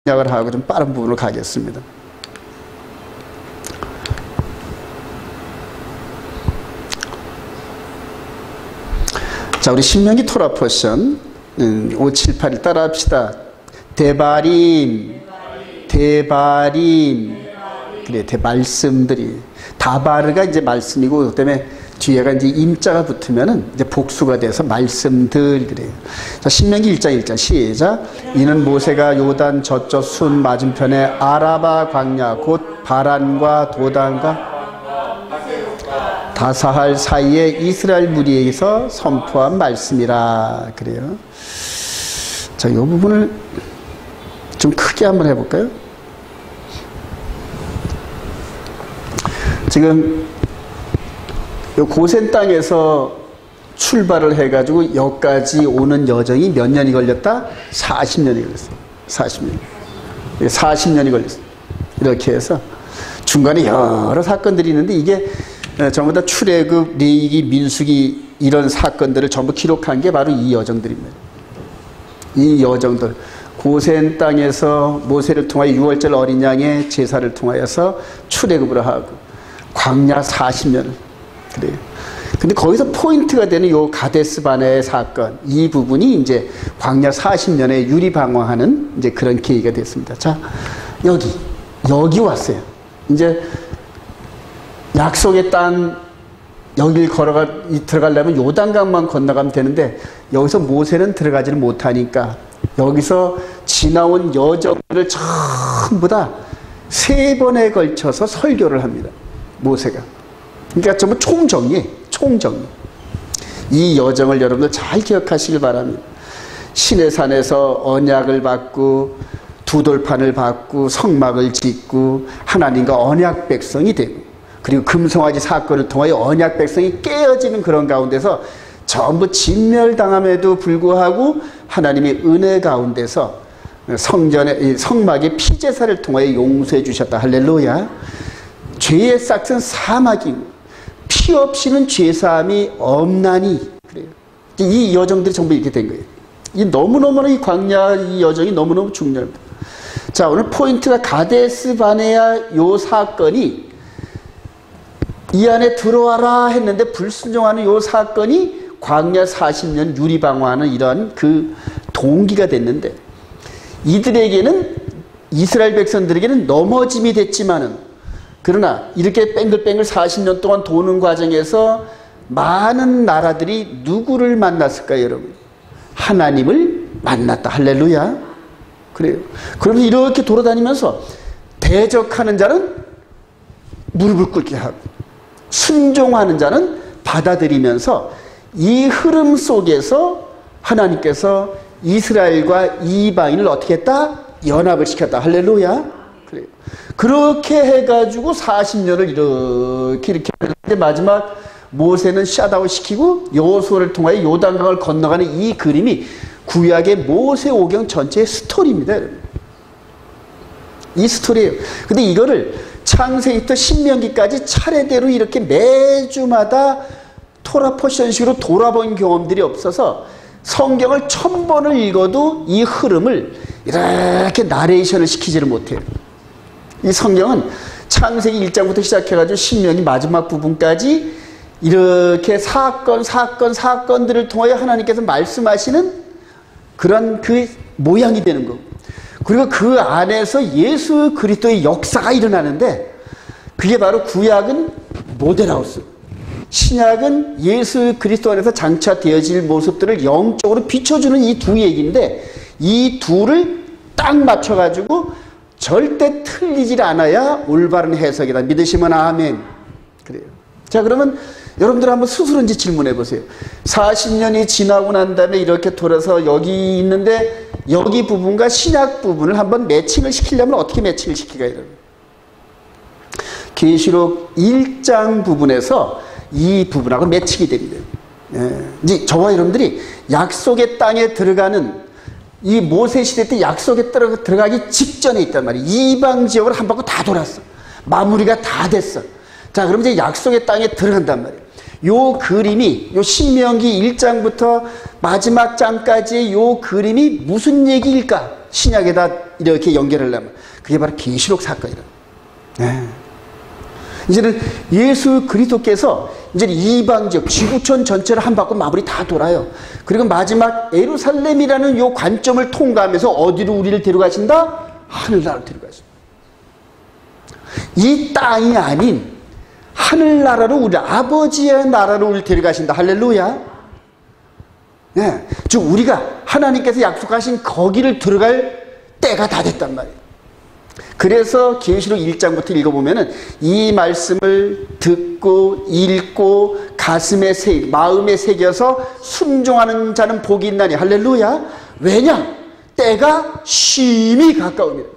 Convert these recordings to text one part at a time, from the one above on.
생략을 하고 좀 빠른 부분으로 가겠습니다. 자, 우리 신명기 토라 포션 5, 7, 8일 따라 합시다. 대바림, 대바림. 그래, 말씀들이. 다바르가 이제 말씀이고, 그 다음에 뒤에가 이제 임자가 붙으면은 이제 복수가 돼서 말씀들. 그래요. 자, 신명기 1장 1절 시작. 이는 모세가 요단 저쪽 순 맞은편에 아라바 광야, 곧 바란과 도단과 다사할 사이에 이스라엘 무리에게서 선포한 말씀이라. 그래요. 자, 이 부분을 좀 크게 한번 해볼까요? 지금 요 고센 땅에서 출발을 해가지고 여기까지 오는 여정이 몇 년이 걸렸다? 40년이 걸렸어요. 40년. 40년이 걸렸어요. 이렇게 해서 중간에 여러 사건들이 있는데 이게 전부 다 출애굽, 레위기, 민수기 이런 사건들을 전부 기록한 게 바로 이 여정들입니다. 이 여정들. 고센 땅에서 모세를 통하여 6월절 어린 양의 제사를 통하여서 출애굽을 하고 광야 40년을. 그래요. 근데 거기서 포인트가 되는 요 가데스 바네의 사건, 이 부분이 이제 광야 40년에 유리방황하는 이제 그런 계기가 됐습니다. 자, 여기 왔어요. 이제 약속의 땅 여길 들어가려면 요단강만 건너가면 되는데 여기서 모세는 들어가지를 못하니까 여기서 지나온 여정들을 전부 다 3번에 걸쳐서 설교를 합니다. 모세가. 그러니까 전부 총정리. 이 여정을 여러분들 잘 기억하시길 바랍니다. 시내산에서 언약을 받고 두 돌판을 받고 성막을 짓고 하나님과 언약 백성이 되고 그리고 금송아지 사건을 통하여 언약 백성이 깨어지는 그런 가운데서 전부 진멸당함에도 불구하고 하나님의 은혜 가운데서 성막의 피제사를 통하여 용서해 주셨다. 할렐루야. 죄의 싹은 사막이고 피 없이는 죄사함이 없나니. 그래요. 이 여정들이 전부 이렇게 된 거예요. 이 너무너무 이 광야 이 여정이 너무너무 중요합니다. 자, 오늘 포인트가 가데스 바네아 요 사건이 이 안에 들어와라 했는데 불순종하는 요 사건이 광야 40년 유리방황하는 이런 그 동기가 됐는데 이들에게는 이스라엘 백성들에게는 넘어짐이 됐지만은 그러나 이렇게 뺑글뺑글 40년 동안 도는 과정에서 많은 나라들이 누구를 만났을까요, 여러분? 하나님을 만났다. 할렐루야. 그래요. 그러면 이렇게 돌아다니면서 대적하는 자는 무릎을 꿇게 하고 순종하는 자는 받아들이면서 이 흐름 속에서 하나님께서 이스라엘과 이방인을 어떻게 했다? 연합을 시켰다. 할렐루야. 그래요. 그렇게 해가지고 40년을 이렇게 했는데 마지막 모세는 샷아웃 시키고 여호수아를 통하여 요단강을 건너가는 이 그림이 구약의 모세오경 전체의 스토리입니다. 여러분. 이 스토리예요. 근데 이거를 창세기부터 신명기까지 차례대로 이렇게 매주마다 토라 포션식으로 돌아본 경험들이 없어서 성경을 1000번을 읽어도 이 흐름을 이렇게 나레이션을 시키지를 못해요. 이 성경은 창세기 1장부터 시작해가지고 신명기 마지막 부분까지 이렇게 사건들을 통하여 하나님께서 말씀하시는 그런 그 모양이 되는 거. 그리고 그 안에서 예수 그리스도의 역사가 일어나는데 그게 바로 구약은 모델하우스, 신약은 예수 그리스도 안에서 장차되어질 모습들을 영적으로 비춰주는 이 두 얘기인데 이 둘을 딱 맞춰가지고 절대 틀리질 않아야 올바른 해석이다. 믿으시면 아멘. 그래요. 자, 그러면 여러분들 한번 스스로 이제 질문해 보세요. 40년이 지나고 난 다음에 이렇게 돌아서 여기 있는데 여기 부분과 신약 부분을 한번 매칭을 시키려면 어떻게 매칭을 시킬까요? 계시록 1장 부분에서 이 부분하고 매칭이 됩니다. 이제 저와 여러분들이 약속의 땅에 들어가는 이 모세 시대 때 약속에 들어가기 직전에 있단 말이에요. 이방 지역으로 한 바퀴 다 돌았어. 마무리가 다 됐어. 자, 그럼 이제 약속의 땅에 들어간단 말이에요. 요 그림이, 요 신명기 1장부터 마지막 장까지의 요 그림이 무슨 얘기일까? 신약에다 이렇게 연결하려면 그게 바로 계시록 사건이라. 네. 이제는 예수 그리스도께서 이제 이방 지역 지구촌 전체를 한 바퀴 마무리 다 돌아요. 그리고 마지막 예루살렘이라는 요 관점을 통과하면서 어디로 우리를 데려가신다? 하늘나라로 데려가신다. 이 땅이 아닌 하늘나라로 우리 아버지의 나라로 우리를 데려가신다. 할렐루야. 네. 즉 우리가 하나님께서 약속하신 거기를 들어갈 때가 다 됐단 말이에요. 그래서 계시록 1장부터 읽어보면은 이 말씀을 듣고 읽고 마음에 새겨서 순종하는 자는 복이 있나니. 할렐루야. 왜냐? 때가 심히 가까웁니다.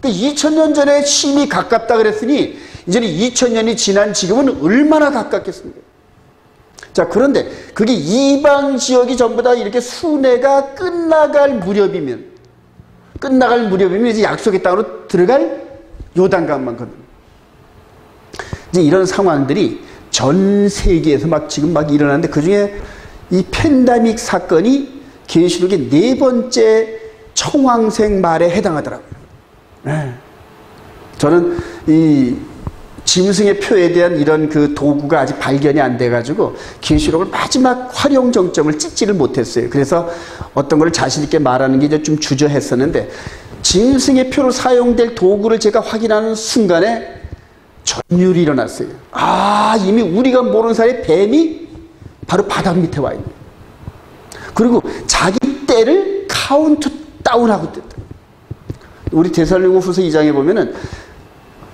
2000년 전에 심히 가깝다 그랬으니 이제는 2000년이 지난 지금은 얼마나 가깝겠습니까? 자, 그런데 그게 이방 지역이 전부 다 이렇게 순회가 끝나갈 무렵이면 이제 약속의 땅으로 들어갈 요단강만 건너는. 이제 이런 상황들이 전 세계에서 지금 일어나는데 그 중에 이 팬데믹 사건이 계시록의 4번째 청황색 말에 해당하더라고요. 네. 저는 이 짐승의 표에 대한 이런 그 도구가 아직 발견이 안 돼가지고 계시록을 마지막 활용 정점을 찍지를 못했어요. 그래서 어떤 걸 자신 있게 말하는 게 이제 좀 주저했었는데 짐승의 표로 사용될 도구를 제가 확인하는 순간에 전율이 일어났어요. 이미 우리가 모르는 사이에 뱀이 바로 바닥 밑에 와 있는. 그리고 자기 때를 카운트 다운하고 있다. 우리 데살로니가후서 2장에 보면은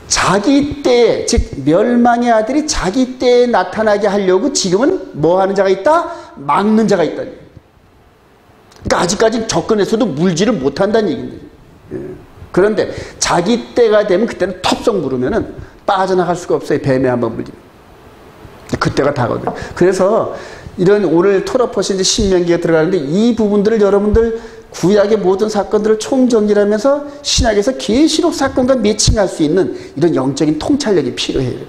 자기 때에, 즉 멸망의 아들이 자기 때에 나타나게 하려고 지금은 뭐 하는 자가 있다? 막는 자가 있다. 그러니까 아직까지 접근해서도 물지를 못한다는 얘기입니다. 그런데 자기 때가 되면 그때는 텁썩 물으면은 빠져나갈 수가 없어요. 뱀에 한번 물리면. 그때가 다거든요. 그래서 이런 오늘 토라포시 신명기가 들어가는데 이 부분들을 여러분들 구약의 모든 사건들을 총정리하면서 신약에서 계시록 사건과 매칭할 수 있는 이런 영적인 통찰력이 필요해요.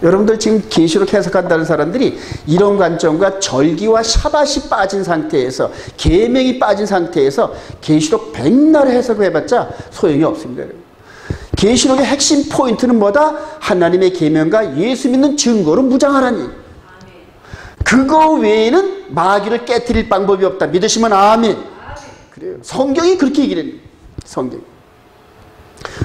여러분들 지금 계시록 해석한다는 사람들이 이런 관점과 절기와 샤밧이 빠진 상태에서, 계명이 빠진 상태에서 계시록 백날 해석을 해봤자 소용이 없습니다. 계시록의 핵심 포인트는 뭐다? 하나님의 계명과 예수 믿는 증거로 무장하라니. 그거 외에는 마귀를 깨트릴 방법이 없다. 믿으시면 아멘. 그래요. 성경이 그렇게 얘기를 해요. 성경.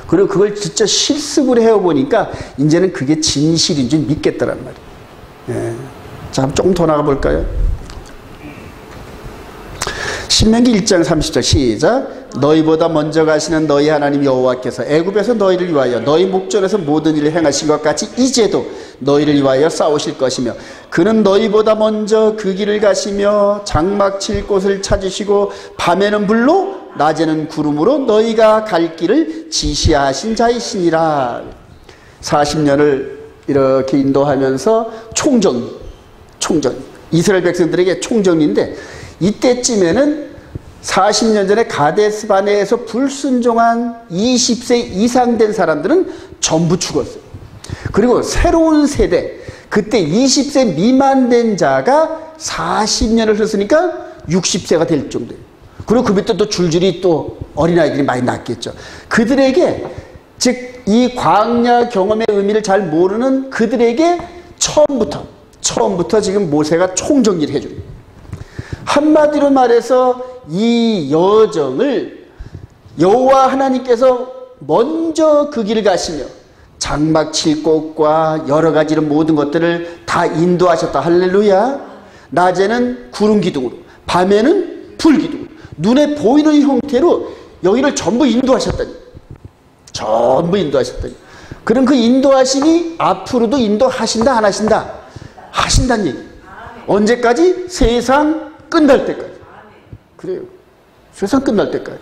그리고 그걸 진짜 실습을 해보니까 이제는 그게 진실인 줄 믿겠다란 말이에요. 예. 자, 조금 더 나가 볼까요? 신명기 1장 30절 시작. 너희보다 먼저 가시는 너희 하나님 여호와께서 애굽에서 너희를 위하여 너희 목전에서 모든 일을 행하신 것 같이 이제도 너희를 위하여 싸우실 것이며 그는 너희보다 먼저 그 길을 가시며 장막 칠 곳을 찾으시고 밤에는 불로 낮에는 구름으로 너희가 갈 길을 지시하신 자이시니라. 40년을 이렇게 인도하면서 총정 이스라엘 백성들에게 총정리인데 이때쯤에는 40년 전에 가데스 바네에서 불순종한 20세 이상 된 사람들은 전부 죽었어요. 그리고 새로운 세대, 그때 20세 미만 된 자가 40년을 흘렀으니까 60세가 될 정도예요. 그리고 그 밑에 또 줄줄이 또 어린아이들이 많이 낳겠죠. 그들에게, 즉 이 광야 경험의 의미를 잘 모르는 그들에게 처음부터 지금 모세가 총정리를 해줘요. 한마디로 말해서 이 여정을 여호와 하나님께서 먼저 그 길을 가시며 장막 칠 곳과 여러 가지 모든 것들을 다 인도하셨다. 할렐루야. 낮에는 구름 기둥으로, 밤에는 불 기둥으로, 눈에 보이는 형태로 여기를 전부 인도하셨다니. 전부 인도하셨다니. 그럼 그 인도하심이 앞으로도 인도하신다, 안 하신다? 하신다는 얘기. 언제까지? 세상 끝날 때까지. 그래요. 세상 끝날 때까지.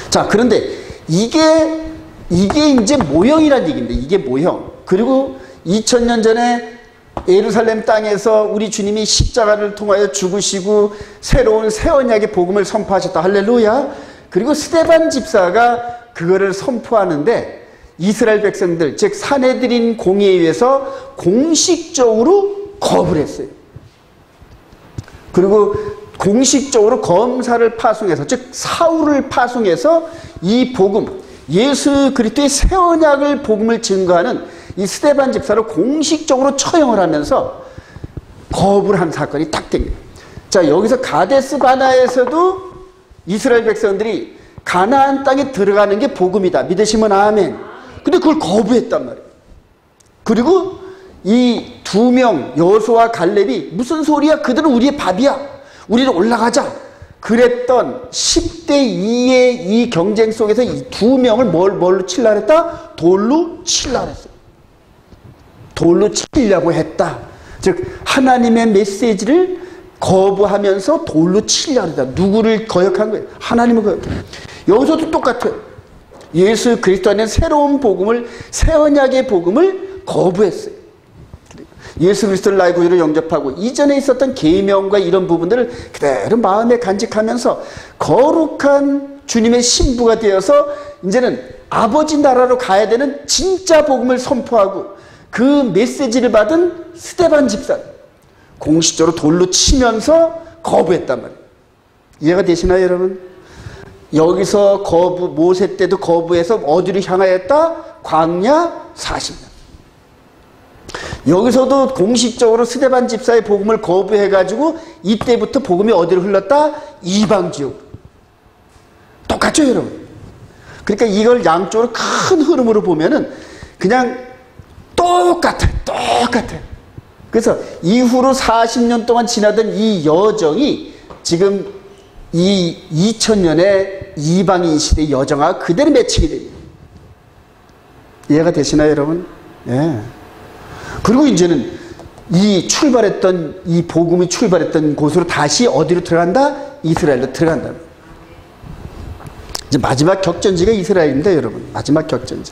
자, 그런데 이게 이제 모형이란 얘기인데, 이게 모형. 그리고 2000년 전에 예루살렘 땅에서 우리 주님이 십자가를 통하여 죽으시고 새로운 새 언약의 복음을 선포하셨다. 할렐루야. 그리고 스데반 집사가 그거를 선포하는데 이스라엘 백성들, 즉 사내들인 공의에 의해서 공식적으로 거부를 했어요. 그리고 공식적으로 검사를 파송해서, 즉 사울을 파송해서 이 복음, 예수 그리스도의 새 언약을 복음을 증거하는 이 스데반 집사를 공식적으로 처형을 하면서 거부를 한 사건이 딱 됩니다. 자, 여기서 가데스 바나에서도 이스라엘 백성들이 가나안 땅에 들어가는 게 복음이다 믿으시면 아멘. 근데 그걸 거부했단 말이에요. 그리고 이 두 명 여호수아와 갈렙이 무슨 소리야, 그들은 우리의 밥이야, 우리는 올라가자 그랬던 10대 2의 이 경쟁 속에서 이 두 명을 뭘로 칠라 했다? 돌로 칠라 했어요. 돌로 치려고 했다. 즉 하나님의 메시지를 거부하면서 돌로 치려고 했다. 누구를 거역한 거예요? 하나님을 거역해요. 여기서도 똑같아요. 예수 그리스도 안에 새로운 복음을, 새 언약의 복음을 거부했어요. 예수 그리스도를 나의 구주로 영접하고 이전에 있었던 계명과 이런 부분들을 그대로 마음에 간직하면서 거룩한 주님의 신부가 되어서 이제는 아버지 나라로 가야 되는 진짜 복음을 선포하고 그 메시지를 받은 스데반 집사 공식적으로 돌로 치면서 거부했단 말이에요. 이해가 되시나요, 여러분? 여기서 거부, 모세 때도 거부해서 어디로 향하였다? 광야 40년. 여기서도 공식적으로 스데반 집사의 복음을 거부해가지고 이때부터 복음이 어디로 흘렀다? 이방 지역. 똑같죠, 여러분? 그러니까 이걸 양쪽으로 큰 흐름으로 보면은 그냥 똑같아요. 그래서 이후로 40년 동안 지나던 이 여정이 지금 이 2000년의 이방인 시대 여정과 그대로 매치게 됩니다. 이해가 되시나요, 여러분? 예. 그리고 이제는 이 출발했던, 이 복음이 출발했던 곳으로 다시 어디로 들어간다? 이스라엘로 들어간다. 이제 마지막 격전지가 이스라엘인데, 여러분. 마지막 격전지.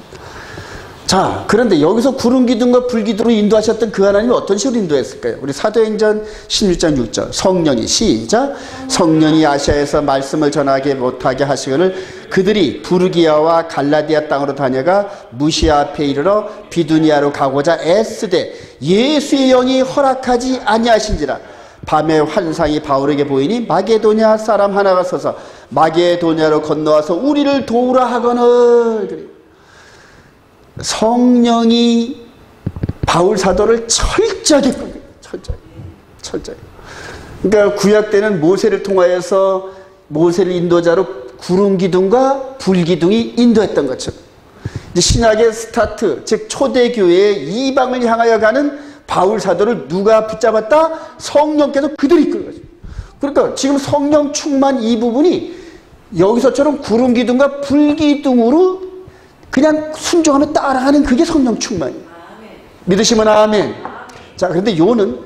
자, 그런데 여기서 구름 기둥과 불 기둥으로 인도하셨던 그 하나님이 어떤 식으로 인도했을까요? 우리 사도행전 16장 6절. 성령이, 시작. 성령이 아시아에서 말씀을 전하게 못하게 하시거늘 그들이 부르기아와 갈라디아 땅으로 다녀가 무시아 앞에 이르러 비두니아로 가고자 애쓰되 예수의 영이 허락하지 아니하신지라. 밤에 환상이 바울에게 보이니 마게도냐 사람 하나가 서서 마게도냐로 건너와서 우리를 도우라 하거늘. 성령이 바울 사도를 철저하게 끌고, 철저하게. 그러니까 구약 때는 모세를 통하여서 모세를 인도자로 구름 기둥과 불 기둥이 인도했던 것처럼 이제 신약의 스타트, 즉 초대교회의 이방을 향하여 가는 바울 사도를 누가 붙잡았다? 성령께서 그들이 이끌어 가죠. 그러니까 지금 성령 충만 이 부분이 여기서처럼 구름 기둥과 불 기둥으로 그냥 순종하며 따라가는 그게 성령 충만이에요. 믿으시면 아멘. 자, 그런데 요는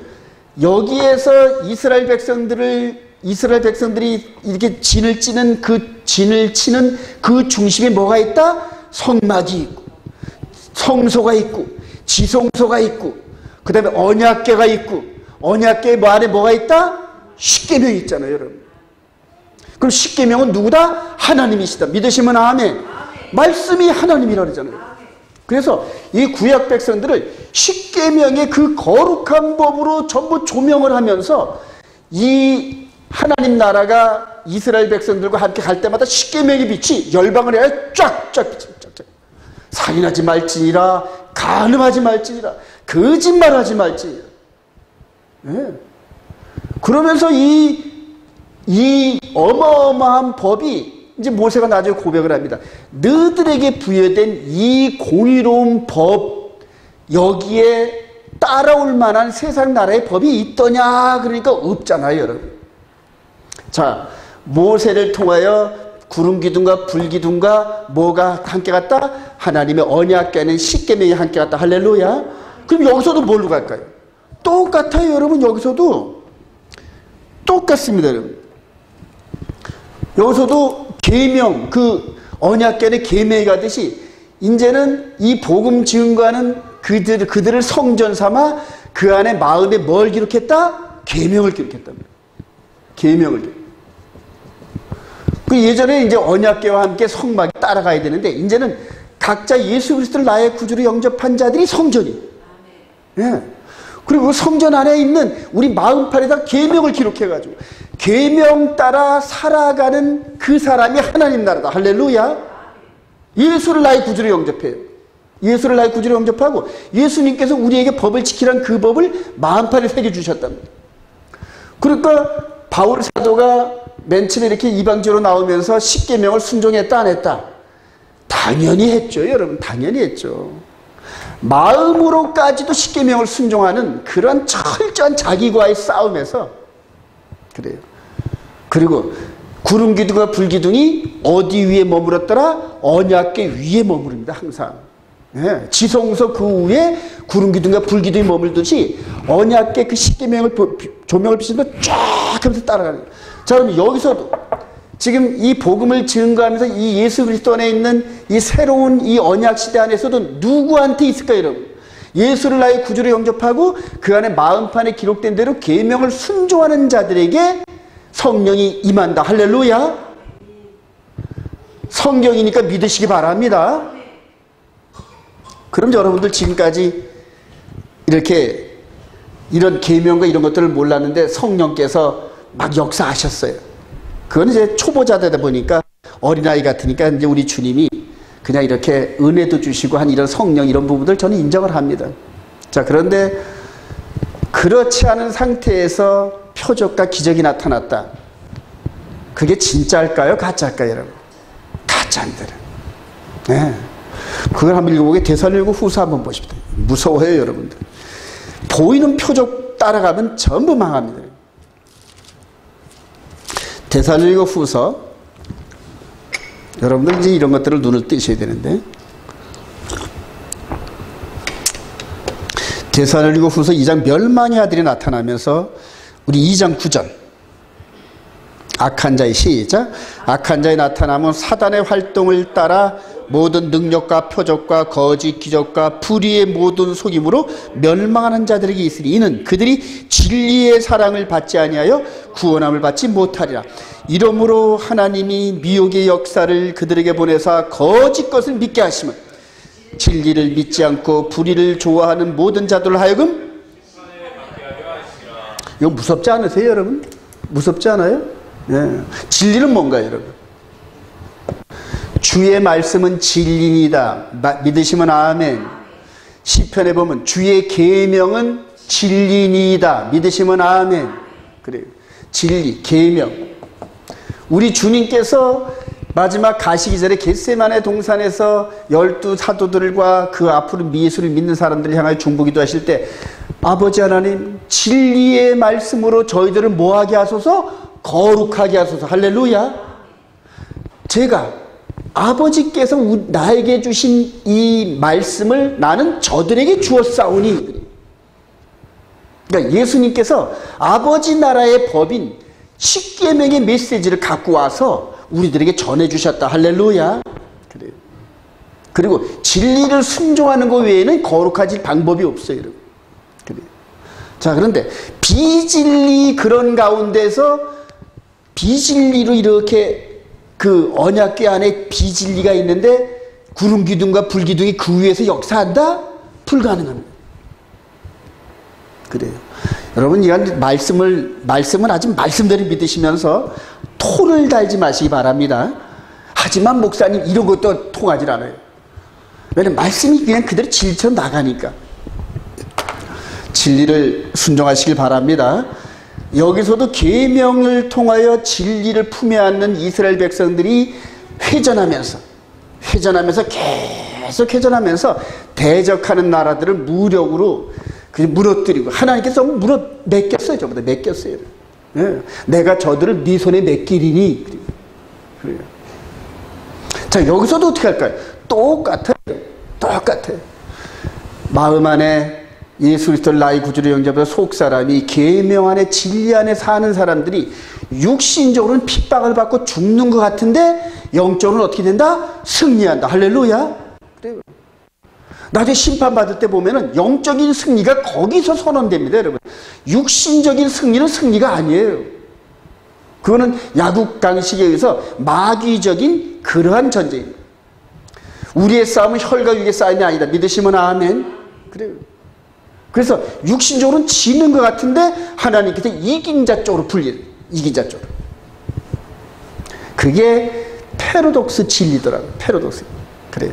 여기에서 이스라엘 백성들이 이렇게 진을 치는 그 중심에 뭐가 있다? 성막이 있고, 성소가 있고, 지성소가 있고, 그 다음에 언약궤가 있고, 언약궤 안에 뭐가 있다? 십계명이 있잖아요, 여러분. 그럼 십계명은 누구다? 하나님이시다. 믿으시면 아멘. 말씀이 하나님이라고 그러잖아요. 그래서 이 구약 백성들을 십계명의 그 거룩한 법으로 전부 조명을 하면서 이 하나님 나라가 이스라엘 백성들과 함께 갈 때마다 십계명의 빛이 열방을 해야 쫙쫙 비칩니다. 살인하지 말지니라, 간음하지 말지니라, 거짓말하지 말지니라. 네. 그러면서 이 어마어마한 법이 이제 모세가 나중에 고백을 합니다. 너들에게 부여된 이 공의로운 법, 여기에 따라올 만한 세상 나라의 법이 있더냐? 그러니까 없잖아요, 여러분. 자, 모세를 통하여 구름 기둥과 불 기둥과 뭐가 함께 갔다? 하나님의 언약궤는 십계명이 함께 갔다. 할렐루야. 그럼 여기서도 뭘로 갈까요? 똑같아요, 여러분. 여기서도 똑같습니다, 여러분. 여기서도 계명, 그 언약궤의 계명이 가듯이 이제는 이 복음 증거하는 그들을 성전 삼아 그 안에 마음에 뭘 기록했다? 계명을 기록했답니다. 계명을. 그 예전에 이제 언약궤와 함께 성막이 따라가야 되는데 이제는 각자 예수 그리스도를 나의 구주로 영접한 자들이 성전이에요. 예. 그리고 성전 안에 있는 우리 마음판에다 계명을 기록해가지고 계명 따라 살아가는 그 사람이 하나님 나라다. 할렐루야. 예수를 나의 구주로 영접해요. 예수를 나의 구주로 영접하고 예수님께서 우리에게 법을 지키라는 그 법을 마음판에 새겨주셨답니다. 그러니까 바울 사도가 맨 처음에 이렇게 이방지로 나오면서 십계명을 순종했다 안 했다? 당연히 했죠. 여러분, 당연히 했죠. 마음으로까지도 십계명을 순종하는 그런 철저한 자기과의 싸움에서 그래요. 그리고 구름 기둥과 불 기둥이 어디 위에 머물었더라? 언약궤 위에 머무릅니다. 항상. 네. 지성소 그 위에 구름 기둥과 불 기둥이 머물듯이 언약궤 그 십계명을 조명을 비추면서 쫙 하면서 따라가는 거예요. 자, 그럼 여기서도 지금 이 복음을 증거하면서 이 예수 그리스도 안에 있는 이 새로운 이 언약 시대 안에서도 누구한테 있을까요, 여러분? 예수를 나의 구주로 영접하고 그 안에 마음판에 기록된 대로 계명을 순종하는 자들에게 성령이 임한다. 할렐루야. 성경이니까 믿으시기 바랍니다. 그럼 여러분들 지금까지 이렇게 이런 계명과 이런 것들을 몰랐는데 성령께서 막 역사하셨어요. 그건 이제 초보자되다 보니까 어린아이 같으니까 이제 우리 주님이 그냥 이렇게 은혜도 주시고 한 이런 성령 이런 부분들 저는 인정을 합니다. 자, 그런데 그렇지 않은 상태에서 표적과 기적이 나타났다. 그게 진짜일까요? 가짜일까요, 여러분? 가짜입니다. 네. 그걸 한번 읽어보게 데살로니가 후서 한번 보십시오. 무서워해요, 여러분들. 보이는 표적 따라가면 전부 망합니다. 데살로니가 후서, 여러분들 이제 이런 것들을 눈을 뜨셔야 되는데, 데살로니가 후서 2장 멸망의 아들이 나타나면서 우리 2장 9절 악한 자의 시작. 악한 자의 나타나면 사단의 활동을 따라 모든 능력과 표적과 거짓 기적과 불의의 모든 속임으로 멸망하는 자들에게 있으니 이는 그들이 진리의 사랑을 받지 아니하여 구원함을 받지 못하리라. 이러므로 하나님이 미혹의 역사를 그들에게 보내사 거짓 것을 믿게 하시면 진리를 믿지 않고 불의를 좋아하는 모든 자들을 하여금 이거 무섭지 않으세요, 여러분? 무섭지 않아요? 네. 진리는 뭔가요, 여러분? 주의 말씀은 진리이다. 믿으시면 아멘. 시편에 보면 주의 계명은 진리이다. 믿으시면 아멘. 그래요. 진리, 계명. 우리 주님께서 마지막 가시기 전에 겟세마네 동산에서 12 사도들과 그 앞으로 예수를 믿는 사람들을 향하여 중보기도 하실 때 아버지 하나님 진리의 말씀으로 저희들을 뭐하게 하소서? 거룩하게 하소서. 할렐루야. 제가 아버지께서 나에게 주신 이 말씀을 나는 저들에게 주었사오니. 그러니까 예수님께서 아버지 나라의 법인 십계명의 메시지를 갖고 와서 우리들에게 전해주셨다. 할렐루야. 그래요. 그리고 진리를 순종하는 것 외에는 거룩해질 방법이 없어요. 그래요. 자, 그런데 비진리 그런 가운데서 비진리로 이렇게 그 언약궤 안에 비진리가 있는데 구름 기둥과 불 기둥이 그 위에서 역사한다? 불가능합니다. 그래요. 여러분, 이건 말씀은 아직 말씀대로 믿으시면서 토를 달지 마시기 바랍니다. 하지만 목사님 이런 것도 통하지 않아요. 왜냐면 말씀이 그냥 그대로 진리처럼 나가니까. 진리를 순종하시길 바랍니다. 여기서도 계명을 통하여 진리를 품에 안는 이스라엘 백성들이 회전하면서 계속 회전하면서 대적하는 나라들을 무력으로 무너뜨리고 하나님께서 맡겼어요. 저보다 맡겼어요. 네. 내가 저들을 네 손에 맡기리니. 그래요. 자, 여기서도 어떻게 할까요? 똑같아요. 마음 안에 예수 그리스도를 나의 구주로 영접해서 속사람이 계명 안에 진리 안에 사는 사람들이 육신적으로는 핍박을 받고 죽는 것 같은데 영적으로는 어떻게 된다? 승리한다. 할렐루야. 그래요. 나중에 심판받을 때 보면은 영적인 승리가 거기서 선언됩니다, 여러분. 육신적인 승리는 승리가 아니에요. 그거는 야국 강식에 의해서 마귀적인 그러한 전쟁입니다. 우리의 싸움은 혈과 육의 싸움이 아니다. 믿으시면 아멘. 그래요. 그래서 육신적으로는 지는 것 같은데 하나님께서 이긴 자 쪽으로 이긴 자 쪽으로. 그게 패러독스 진리더라고요. 패러독스. 그래요.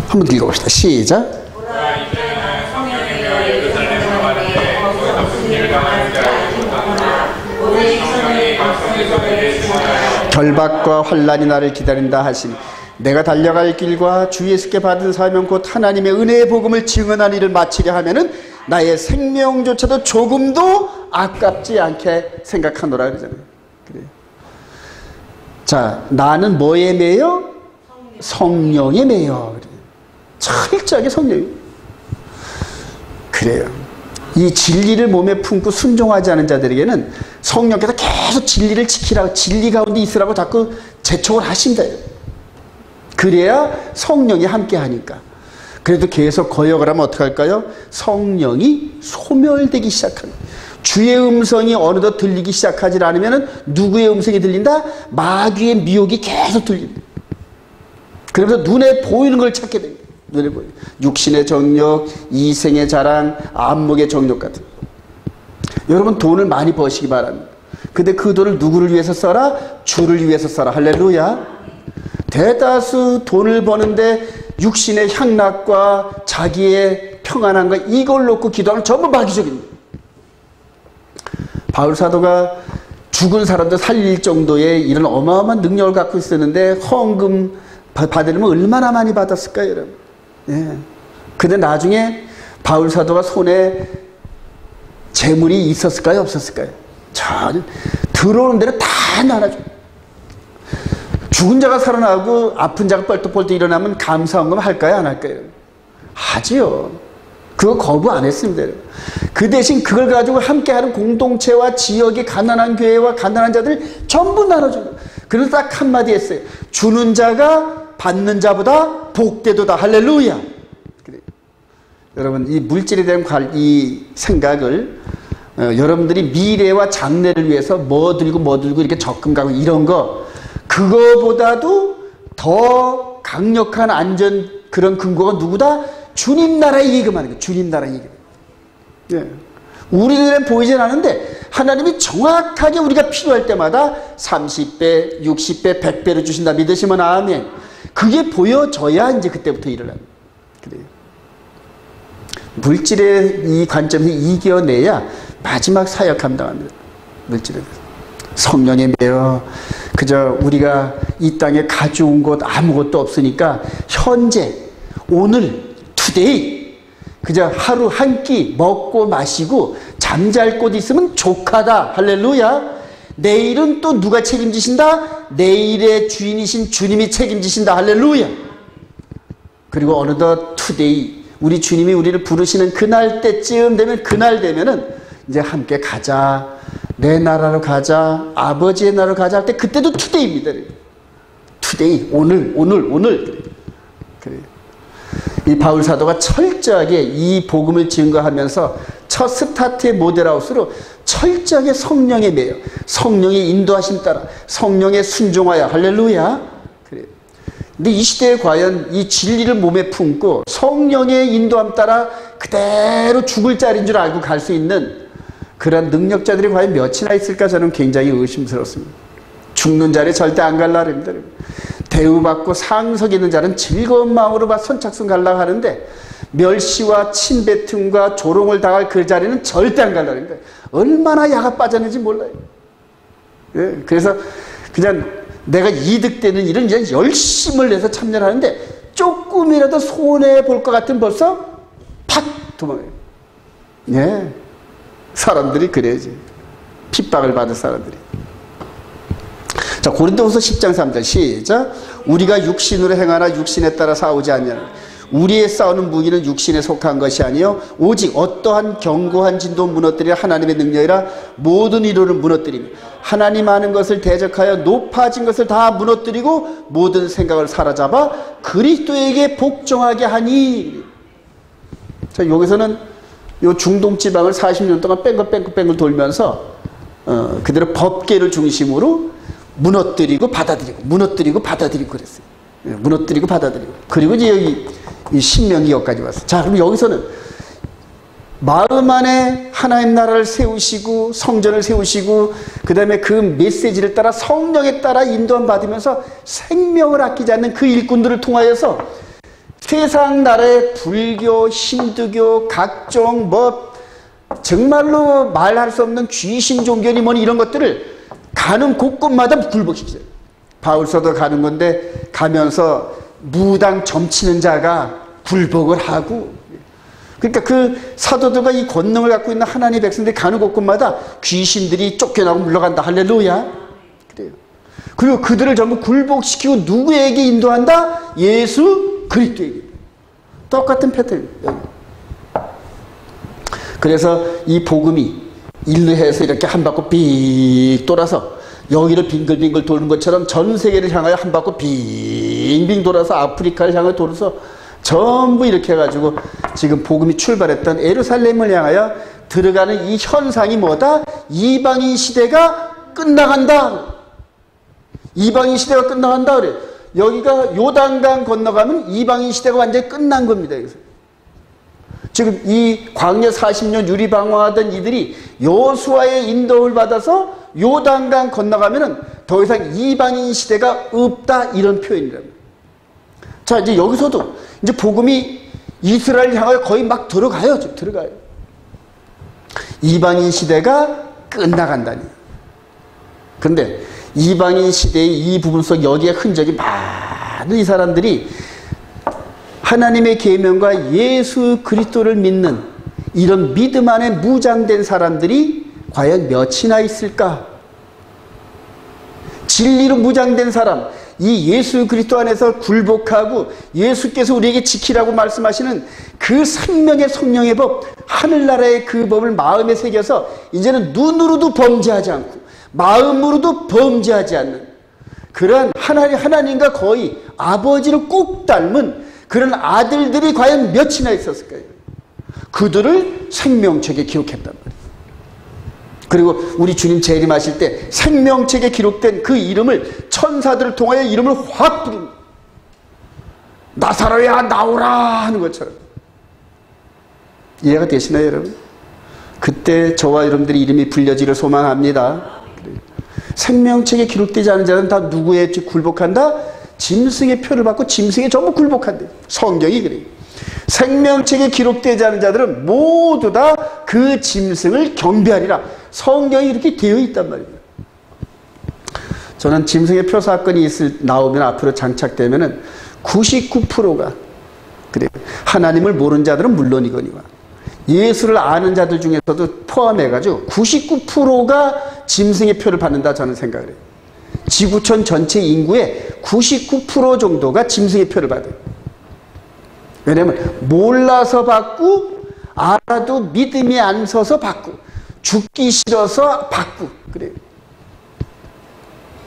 한번 읽어봅시다. 시작. 결박과 환난이 나를 기다린다 하시니 내가 달려갈 길과 주 예수께 받은 사명 곧 하나님의 은혜의 복음을 증언한 일을 마치려 하면은 나의 생명조차도 조금도 아깝지 않게 생각하노라 그러잖아요. 그래요. 자, 나는 뭐에 매여? 성령에 매여. 철저하게 성령이. 그래요. 이 진리를 몸에 품고 순종하지 않은 자들에게는 성령께서 계속 진리를 지키라고, 진리 가운데 있으라고 자꾸 재촉을 하신다. 그래야 성령이 함께 하니까. 그래도 계속 거역을 하면 어떡할까요? 성령이 소멸되기 시작합니다. 주의 음성이 어느덧 들리기 시작하지 않으면 누구의 음성이 들린다? 마귀의 미혹이 계속 들립니다. 그러면서 눈에 보이는 걸 찾게 됩니다. 눈에 보이는 육신의 정욕, 이생의 자랑, 안목의 정욕 같은. 여러분 돈을 많이 버시기 바랍니다. 근데 그 돈을 누구를 위해서 써라? 주를 위해서 써라. 할렐루야. 대다수 돈을 버는데 육신의 향락과 자기의 평안함과 이걸 놓고 기도하면 전부 마귀적입니다. 바울 사도가 죽은 사람도 살릴 정도의 이런 어마어마한 능력을 갖고 있었는데 헌금 받으려면 얼마나 많이 받았을까요, 여러분? 예. 근데 나중에 바울 사도가 손에 재물이 있었을까요, 없었을까요? 전혀. 들어오는 대로 다 나눠줘요. 죽은 자가 살아나고 아픈 자가 뻘떡뻘떡 일어나면 감사헌금 할까요, 안 할까요? 하지요. 그거 거부 안 했습니다. 그 대신 그걸 가지고 함께하는 공동체와 지역의 가난한 교회와 가난한 자들 전부 나눠줘요. 그래서 딱 한마디 했어요. 주는 자가 받는 자보다 복되도다. 할렐루야. 그래. 여러분, 이 물질에 대한 이 생각을 여러분들이 미래와 장래를 위해서 뭐 들고 이렇게 적금 가고 이런 거, 그거보다도 더 강력한 안전 그런 근거가 누구다? 주님 나라의 예금하는 거예요. 주님 나라의 예금. 예. 우리 눈에 보이진 않는데 하나님이 정확하게 우리가 필요할 때마다 30배, 60배, 100배로 주신다. 믿으시면 아멘. 그게 보여져야 이제 그때부터 일어납니다. 그래요. 물질의 이 관점에서 이겨내야 마지막 사역 감당합니다. 물질에 대해서. 성령에 매여 그저 우리가 이 땅에 가져온 것 아무것도 없으니까 현재 오늘 투데이 그저 하루 한 끼 먹고 마시고 잠잘 곳 있으면 족하다. 할렐루야. 내일은 또 누가 책임지신다? 내일의 주인이신 주님이 책임지신다. 할렐루야. 그리고 어느덧 투데이 우리 주님이 우리를 부르시는 그날 때쯤 되면 그날 되면은 이제 함께 가자. 내 나라로 가자. 아버지의 나라로 가자 할 때 그때도 투데이입니다. 투데이. 오늘. 그래요. 이 바울 사도가 철저하게 이 복음을 증거하면서 첫 스타트의 모델하우스로 철저하게 성령에 매여 성령의 인도하심 따라 성령에 순종하여 할렐루야. 그래요. 근데 이 시대에 과연 이 진리를 몸에 품고 성령의 인도함 따라 그대로 죽을 자리인 줄 알고 갈 수 있는 그런 능력자들이 과연 몇이나 있을까 저는 굉장히 의심스럽습니다. 죽는 자리 절대 안 갈라 그럽니다. 대우받고 상석 있는 자는 즐거운 마음으로 선착순 갈라 하는데 멸시와 침뱉음과 조롱을 당할 그 자리는 절대 안 갈라 그럽니다. 얼마나 야가 빠졌는지 몰라요. 예, 그래서 그냥 내가 이득되는 일은 그냥 열심을 내서 참여를 하는데 조금이라도 손해볼 것 같으면 벌써 팍 도망가요. 예. 사람들이 그래야지. 핍박을 받은 사람들이. 자, 고린도후서 10장 3절 시작. 우리가 육신으로 행하나 육신에 따라 싸우지 않냐는 우리의 싸우는 무기는 육신에 속한 것이 아니요 오직 어떠한 견고한 진도 무너뜨리라 하나님의 능력이라 모든 이론을 무너뜨리며 하나님 아는 것을 대적하여 높아진 것을 다 무너뜨리고 모든 생각을 사로잡아 그리스도에게 복종하게 하니. 자, 여기서는 요 중동 지방을 40년 동안 뺑글 돌면서 그대로 법계를 중심으로 무너뜨리고 받아들이고 그랬어요. 무너뜨리고 받아들이고. 그리고 이제 여기 이 신명기 여기까지 왔어요. 자, 그럼 여기서는 마음 안에 하나님 나라를 세우시고 성전을 세우시고 그 다음에 그 메시지를 따라 성령에 따라 인도함 받으면서 생명을 아끼지 않는 그 일꾼들을 통하여서 세상 나라의 불교, 힌두교, 각종 뭐 정말로 말할 수 없는 귀신 종교니 뭐니 이런 것들을 가는 곳곳마다 굴복시키죠. 바울서도 가는 건데 가면서 무당 점치는 자가 굴복을 하고, 그러니까 그 사도들과 이 권능을 갖고 있는 하나님의 백성들이 가는 곳곳마다 귀신들이 쫓겨나고 물러간다. 할렐루야. 그래요. 그리고 그들을 전부 굴복시키고 누구에게 인도한다? 예수 그리스도에게. 똑같은 패턴. 그래서 이 복음이 인류해에서 이렇게 한 바퀴 빙 돌아서 여기를 빙글빙글 도는 것처럼 전 세계를 향하여 한 바퀴 빙빙 돌아서 아프리카를 향하여 돌아서 전부 이렇게 해가지고 지금 복음이 출발했던 예루살렘을 향하여 들어가는 이 현상이 뭐다? 이방인 시대가 끝나간다. 이방인 시대가 끝나간다 그래. 여기가 요단강 건너가면 이방인 시대가 완전히 끝난 겁니다. 여기서. 지금 이 광야 40년 유리방황하던 이들이 여호수아의 인도를 받아서 요단강 건너가면은 더 이상 이방인 시대가 없다, 이런 표현이랍니다. 자, 이제 여기서도 이제 복음이 이스라엘 향하여 거의 막 들어가요. 지금 들어가요. 이방인 시대가 끝나간다니. 근데 이방인 시대의 이 부분 속 여기에 흔적이 많은 이 사람들이 하나님의 계명과 예수 그리스도를 믿는 이런 믿음 안에 무장된 사람들이 과연 몇이나 있을까? 진리로 무장된 사람, 이 예수 그리스도 안에서 굴복하고 예수께서 우리에게 지키라고 말씀하시는 그 생명의 성령의 법, 하늘나라의 그 법을 마음에 새겨서 이제는 눈으로도 범죄하지 않고 마음으로도 범죄하지 않는 그런 하나님과 거의 아버지를 꼭 닮은 그런 아들들이 과연 몇이나 있었을까요? 그들을 생명책에 기록했단 말이에요. 그리고 우리 주님 재림하실 때 생명책에 기록된 그 이름을 천사들을 통하여 이름을 확 부릅니다. 나사로야 나오라 하는 것처럼. 이해가 되시나요, 여러분? 그때 저와 여러분들이 이름이 불려지기를 소망합니다. 생명책에 기록되지 않은 자는 다 누구에 굴복한다? 짐승의 표를 받고 짐승에 전부 굴복한대. 성경이 그래요. 생명책에 기록되지 않은 자들은 모두 다 그 짐승을 경배하리라. 성경이 이렇게 되어 있단 말입니다. 저는 짐승의 표 사건이 나오면 앞으로 장착되면은 99%가 그래요. 하나님을 모르는 자들은 물론이거니와 예수를 아는 자들 중에서도 포함해가지고 99%가 짐승의 표를 받는다, 저는 생각을 해요. 지구촌 전체 인구의 99% 정도가 짐승의 표를 받아요. 왜냐하면 몰라서 받고 알아도 믿음이 안 서서 받고 죽기 싫어서 받고 그래요.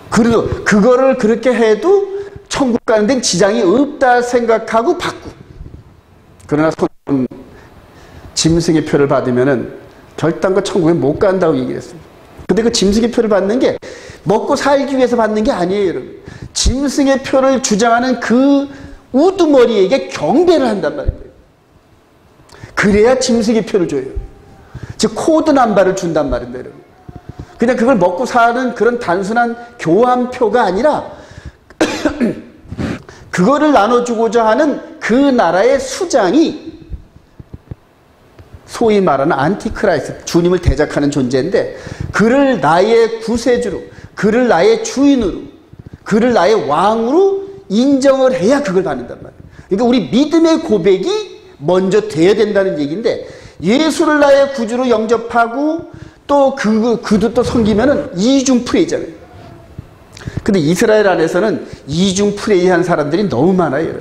그래도 그거를 그렇게 해도 천국 가는 데는 지장이 없다 생각하고 받고, 그러나 짐승의 표를 받으면은 결단과 천국에 못 간다고 얘기를 했습니다. 근데 그 짐승의 표를 받는 게 먹고 살기 위해서 받는 게 아니에요, 여러분. 짐승의 표를 주장하는 그 우두머리에게 경배를 한단 말이에요. 그래야 짐승의 표를 줘요. 즉 코드 남바를 준단 말입니다, 여러분. 그냥 그걸 먹고 사는 그런 단순한 교환표가 아니라 그거를 나눠주고자 하는 그 나라의 수장이 소위 말하는 안티크라이스트, 주님을 대적하는 존재인데 그를 나의 구세주로, 그를 나의 주인으로, 그를 나의 왕으로 인정을 해야 그걸 받는단 말이에요. 그러니까 우리 믿음의 고백이 먼저 돼야 된다는 얘기인데, 예수를 나의 구주로 영접하고 또 그도 또 섬기면은 이중 프레이잖아요. 근데 이스라엘 안에서는 이중 프레이한 사람들이 너무 많아요.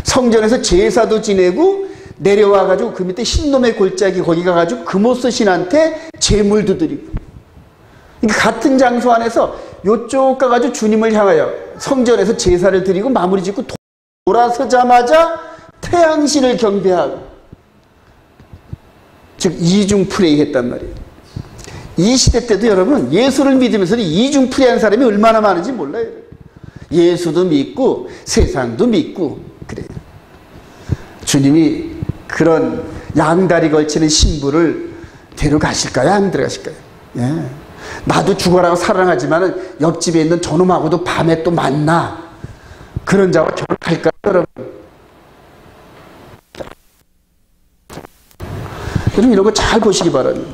성전에서 제사도 지내고 내려와가지고 그 밑에 흰놈의 골짜기 거기 가가지고 금오스 신한테 제물도 드리고, 그러니까 같은 장소 안에서 요쪽 가가지고 주님을 향하여 성전에서 제사를 드리고 마무리 짓고 돌아서자마자 태양신을 경배하고, 즉 이중 프레이 했단 말이에요. 이 시대 때도 여러분 예수를 믿으면서도 이중 프레이한 사람이 얼마나 많은지 몰라요. 예수도 믿고 세상도 믿고 그래요. 주님이 그런 양다리 걸치는 신부를 데려가실까요? 안 데려가실까요? 예. 나도 죽어라고 사랑하지만 옆집에 있는 저놈하고도 밤에 또 만나. 그런 자와 결혼할까요, 여러분? 여러분 이런 거 잘 보시기 바랍니다.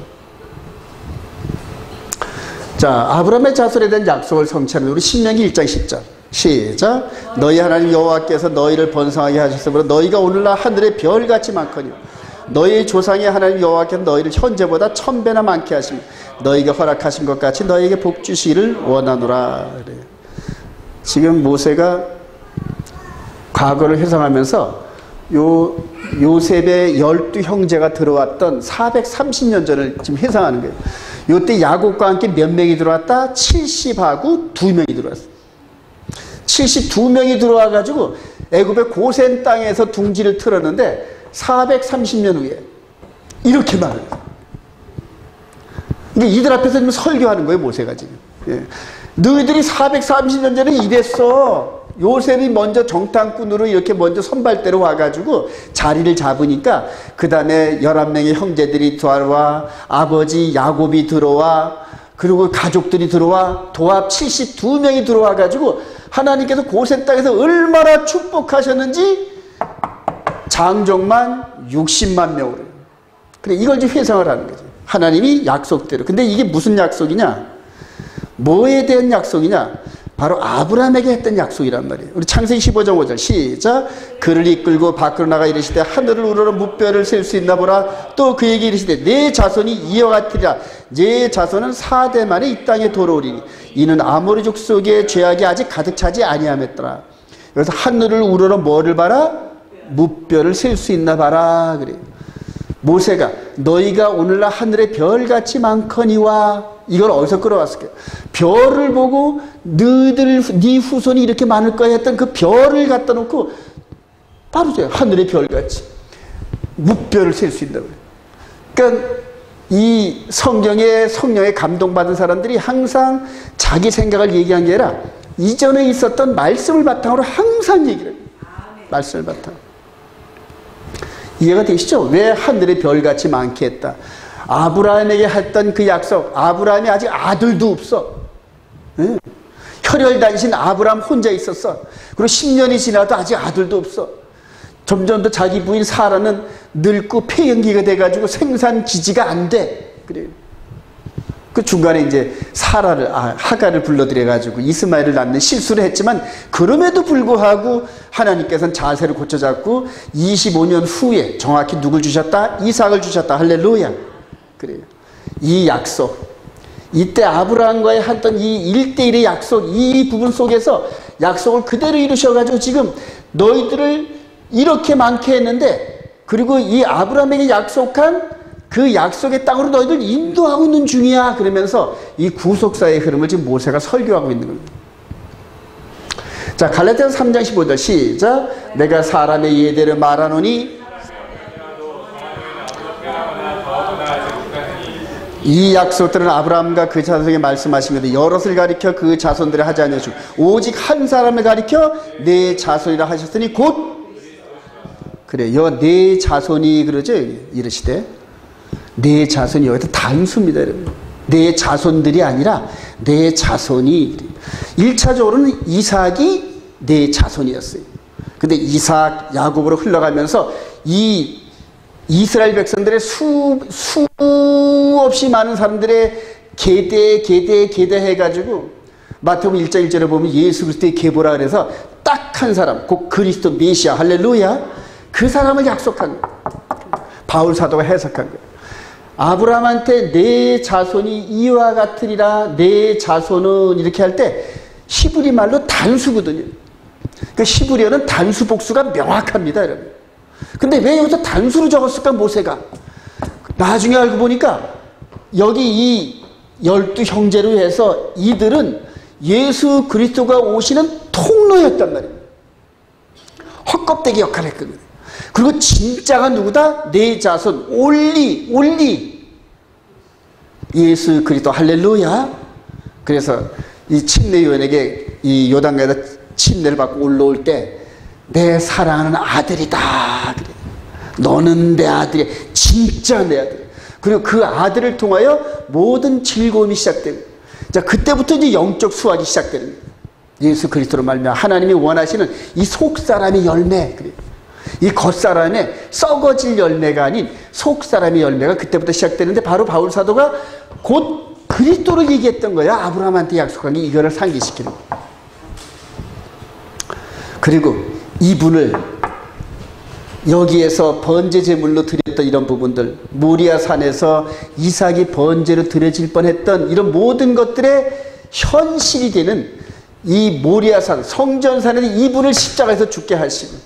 자, 아브라함의 자손에 대한 약속을 성취하는 우리 신명기 1장 10절 시작. 너희 하나님 여호와께서 너희를 번성하게 하셨으므로 너희가 오늘날 하늘의 별같이 많거니와 너희 조상의 하나님 여호와께서 너희를 현재보다 1000배나 많게 하시며 너희가 허락하신 것 같이 너희에게 복 주시기를 원하노라. 그래요. 지금 모세가 과거를 회상하면서 요셉의 12형제가 들어왔던 430년 전을 지금 회상하는 거예요. 요때 야곱과 함께 몇 명이 들어왔다? 70하고 2명이 들어왔어요. 72명이 들어와가지고 애굽의 고센 땅에서 둥지를 틀었는데 430년 후에 이렇게 말해요. 그러니까 이들 앞에서 지금 설교하는 거예요, 모세가 지금. 예. 너희들이 430년 전에 이랬어. 요셉이 먼저 정탐꾼으로 이렇게 먼저 선발대로 와가지고 자리를 잡으니까 그 다음에 11명의 형제들이 들어와, 아버지 야곱이 들어와, 그리고 가족들이 들어와, 도합 72명이 들어와가지고 하나님께서 고센 땅에서 얼마나 축복하셨는지 장정만 60만 명으로. 그래, 이걸 이제 회상을 하는 거죠. 하나님이 약속대로. 근데 이게 무슨 약속이냐? 뭐에 대한 약속이냐? 바로 아브라함에게 했던 약속이란 말이에요. 우리 창세기 15장 5절 시작. 그를 이끌고 밖으로 나가 이르시되 하늘을 우러러 무뼈를 셀 수 있나 보라. 또 그에게 이르시되 내 자손이 이와 같으리라. 내 자손은 4대 만에 이 땅에 돌아오리니 이는 아모리족 속에 죄악이 아직 가득 차지 아니함했더라. 그래서 하늘을 우러러 뭐를 봐라? 무뼈를 셀 수 있나 봐라. 그래요. 모세가 너희가 오늘날 하늘의 별같이 많거니와 이걸 어디서 끌어왔을까요? 별을 보고 네 후손이 이렇게 많을 거야 했던 그 별을 갖다 놓고 바로 저 하늘의 별같이 무뼈를 셀 수 있다고. 그러니까 이 성령에 감동받은 사람들이 항상 자기 생각을 얘기한 게 아니라 이전에 있었던 말씀을 바탕으로 항상 얘기를 해요. 말씀을 바탕으로. 이해가 되시죠? 왜 하늘의 별같이 많게 했다. 아브라함에게 했던 그 약속. 아브라함이 아직 아들도 없어. 네. 혈혈단신 아브라함 혼자 있었어. 그리고 10년이 지나도 아직 아들도 없어. 점점 더 자기 부인 사라는 늙고 폐연기가 돼가지고 생산 기지가 안 돼. 그래요. 그 중간에 이제 하가를 불러들여가지고 이스마엘을 낳는 실수를 했지만 그럼에도 불구하고 하나님께서는 자세를 고쳐잡고 25년 후에 정확히 누굴 주셨다? 이삭을 주셨다. 할렐루야. 그래요. 이 약속. 이때 아브라함과의 했던 이 1대1의 약속, 이 부분 속에서 약속을 그대로 이루셔가지고 지금 너희들을 이렇게 많게 했는데 그리고 이 아브라함에게 약속한 그 약속의 땅으로 너희들 인도하고 있는 중이야. 그러면서 이 구속사의 흐름을 지금 모세가 설교하고 있는 겁니다. 자, 갈라디아서 3장 15절 시작. 내가 사람의 예대로 말하노니 이 약속들은 아브라함과 그 자손에게 말씀하신 건데 여럿을 가리켜 그 자손들을 하지 아니하시고 오직 한 사람을 가리켜 내 자손이라 하셨으니 곧 그래요. 내 자손이 그러죠. 이르시되 내 자손이 여기서 단수입니다, 여러분. 내 자손들이 아니라 내 자손이. 1차적으로는 이삭이 내 자손이었어요. 근데 이삭, 야곱으로 흘러가면서 이 이스라엘 백성들의 수없이 많은 사람들의 계대 해가지고 마태복음 1장 1절에 보면 예수 그리스도의 계보라 그래서 딱 한 사람, 곧 그리스도 메시아, 할렐루야. 그 사람을 약속한 거예요. 바울 사도가 해석한 거예요. 아브라함한테 내 자손이 이와 같으리라. 내 자손은 이렇게 할 때 히브리 말로 단수거든요. 그 히브리어는 단수 복수가 명확합니다, 여러분. 근데 왜 여기서 단수로 적었을까, 모세가? 나중에 알고 보니까 여기 이 12형제로 해서 이들은 예수 그리스도가 오시는 통로였단 말이에요. 헛껍데기 역할을 했거든요. 그리고 진짜가 누구다? 내 자손 올리 예수 그리스도, 할렐루야. 그래서 이 침례 요한에게 이 요단강에다 침례를 받고 올라올 때 내 사랑하는 아들이다. 그래. 너는 내 아들이야. 진짜 내 아들. 그리고 그 아들을 통하여 모든 즐거움이 시작되고, 자, 그때부터 이제 영적 수확이 시작되는 거예요. 예수 그리스도로 말미암아 하나님이 원하시는 이 속사람의 열매, 이 겉사람의 썩어질 열매가 아닌 속사람의 열매가 그때부터 시작되는데, 바로 바울 사도가 곧 그리스도를 얘기했던 거야. 아브라함한테 약속한 게 이거를 상기시키는 거야. 그리고 이분을 여기에서 번제 제물로 드렸던 이런 부분들, 모리아 산에서 이삭이 번제로 드려질 뻔했던 이런 모든 것들의 현실이 되는 이 모리아산, 성전산에서 이분을 십자가에서 죽게 하시고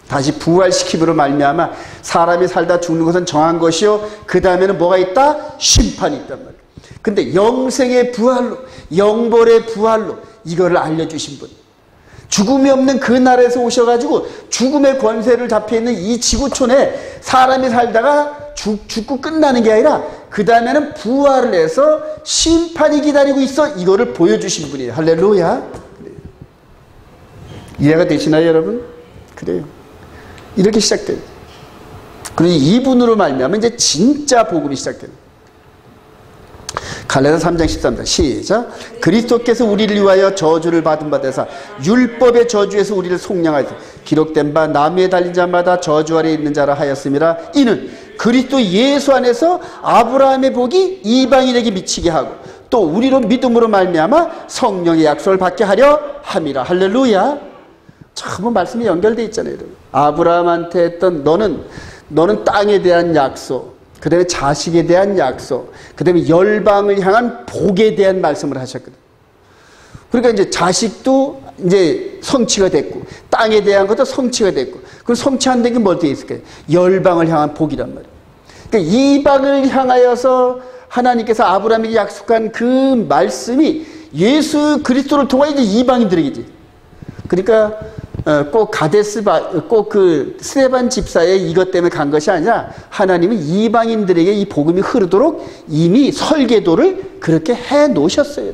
다시 부활시킴으로 말미암아 사람이 살다 죽는 것은 정한 것이요, 그 다음에는 뭐가 있다? 심판이 있단 말이에요. 근데 영생의 부활로, 영벌의 부활로 이거를 알려주신 분, 죽음이 없는 그 나라에서 오셔가지고 죽음의 권세를 잡혀있는 이 지구촌에 사람이 살다가 죽고 끝나는 게 아니라 그 다음에는 부활을 해서 심판이 기다리고 있어, 이거를 보여주신 분이에요. 할렐루야. 이해가 되시나요, 여러분? 그래요. 이렇게 시작돼요. 그리고 이분으로 말미암아 이제 진짜 복음이 시작돼요. 갈라디아서 3장 13절 시작. 그리스도께서 우리를 위하여 저주를 받은 바 되사 율법의 저주에서 우리를 속량하여서 기록된 바 나무에 달린 자마다 저주 아래 있는 자라 하였음이라. 이는 그리스도 예수 안에서 아브라함의 복이 이방인에게 미치게 하고 또 우리로 믿음으로 말미암아 성령의 약속을 받게 하려 함이라. 할렐루야. 참 말씀이 연결되어 있잖아요, 여러분. 아브라함한테 했던 너는 땅에 대한 약속, 그 다음에 자식에 대한 약속, 그 다음에 열방을 향한 복에 대한 말씀을 하셨거든. 그러니까 이제 자식도 이제 성취가 됐고, 땅에 대한 것도 성취가 됐고, 그 성취 안 된 게 뭘 되어 있을까요? 열방을 향한 복이란 말이에요. 그러니까 이방을 향하여서 하나님께서 아브라함에게 약속한 그 말씀이 예수 그리스도를 통하여 이제 이방인들에게지. 그러니까 꼭 꼭 그 스데반 집사의 이것 때문에 간 것이 아니라 하나님은 이방인들에게 이 복음이 흐르도록 이미 설계도를 그렇게 해 놓으셨어요.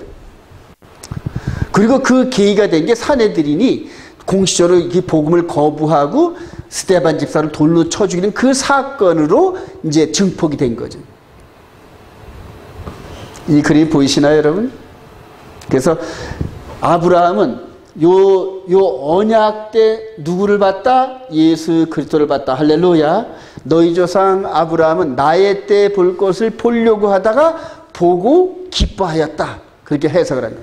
그리고 그 계기가 된 게 사내들인이 공식적으로 이 복음을 거부하고 스데반 집사를 돌로 쳐 죽이는 그 사건으로 이제 증폭이 된 거죠. 이 그림 보이시나요, 여러분? 그래서 아브라함은 요 언약 때 누구를 봤다? 예수 그리스도를 봤다. 할렐루야. 너희 조상 아브라함은 나의 때 볼 것을 보려고 하다가 보고 기뻐하였다. 그렇게 해석을 합니다.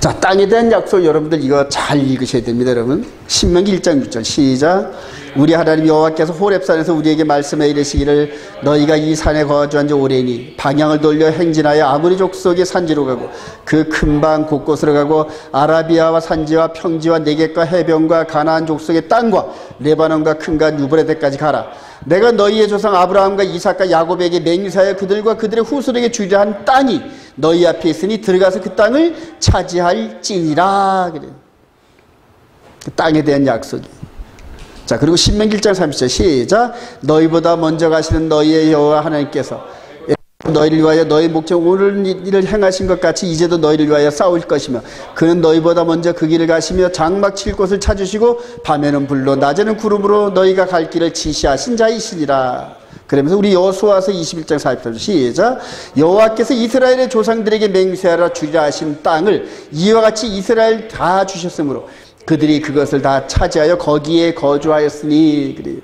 자, 땅에 대한 약속, 여러분들 이거 잘 읽으셔야 됩니다, 여러분. 신명기 1장 6절 시작. 우리 하나님 여호와께서 호렙산에서 우리에게 말씀해 이르시기를 너희가 이 산에 거주한 지 오래니 방향을 돌려 행진하여 아모리 족속의 산지로 가고 그 큰 방 곳곳으로 가고 아라비아와 산지와 평지와 네겝과 해변과 가나안 족속의 땅과 레바논과 큰간 유브라데까지 가라. 내가 너희의 조상 아브라함과 이삭과 야곱에게 맹세하여 그들과 그들의 후손에게 주리라 한 땅이 너희 앞에 있으니 들어가서 그 땅을 차지할지니라. 그래. 그 땅에 대한 약속이. 자, 그리고 신명기 1장 30절 시작. 너희보다 먼저 가시는 너희의 여호와 하나님께서 너희를 위하여 너희 목적 오늘 일을 행하신 것 같이 이제도 너희를 위하여 싸울 것이며 그는 너희보다 먼저 그 길을 가시며 장막 칠 곳을 찾으시고 밤에는 불로 낮에는 구름으로 너희가 갈 길을 지시하신 자이시니라. 그러면서 우리 여호수아서 21장 40절 시작. 여호와께서 이스라엘의 조상들에게 맹세하라 주리라 하신 땅을 이와 같이 이스라엘 다 주셨으므로 그들이 그것을 다 차지하여 거기에 거주하였으니. 그래요.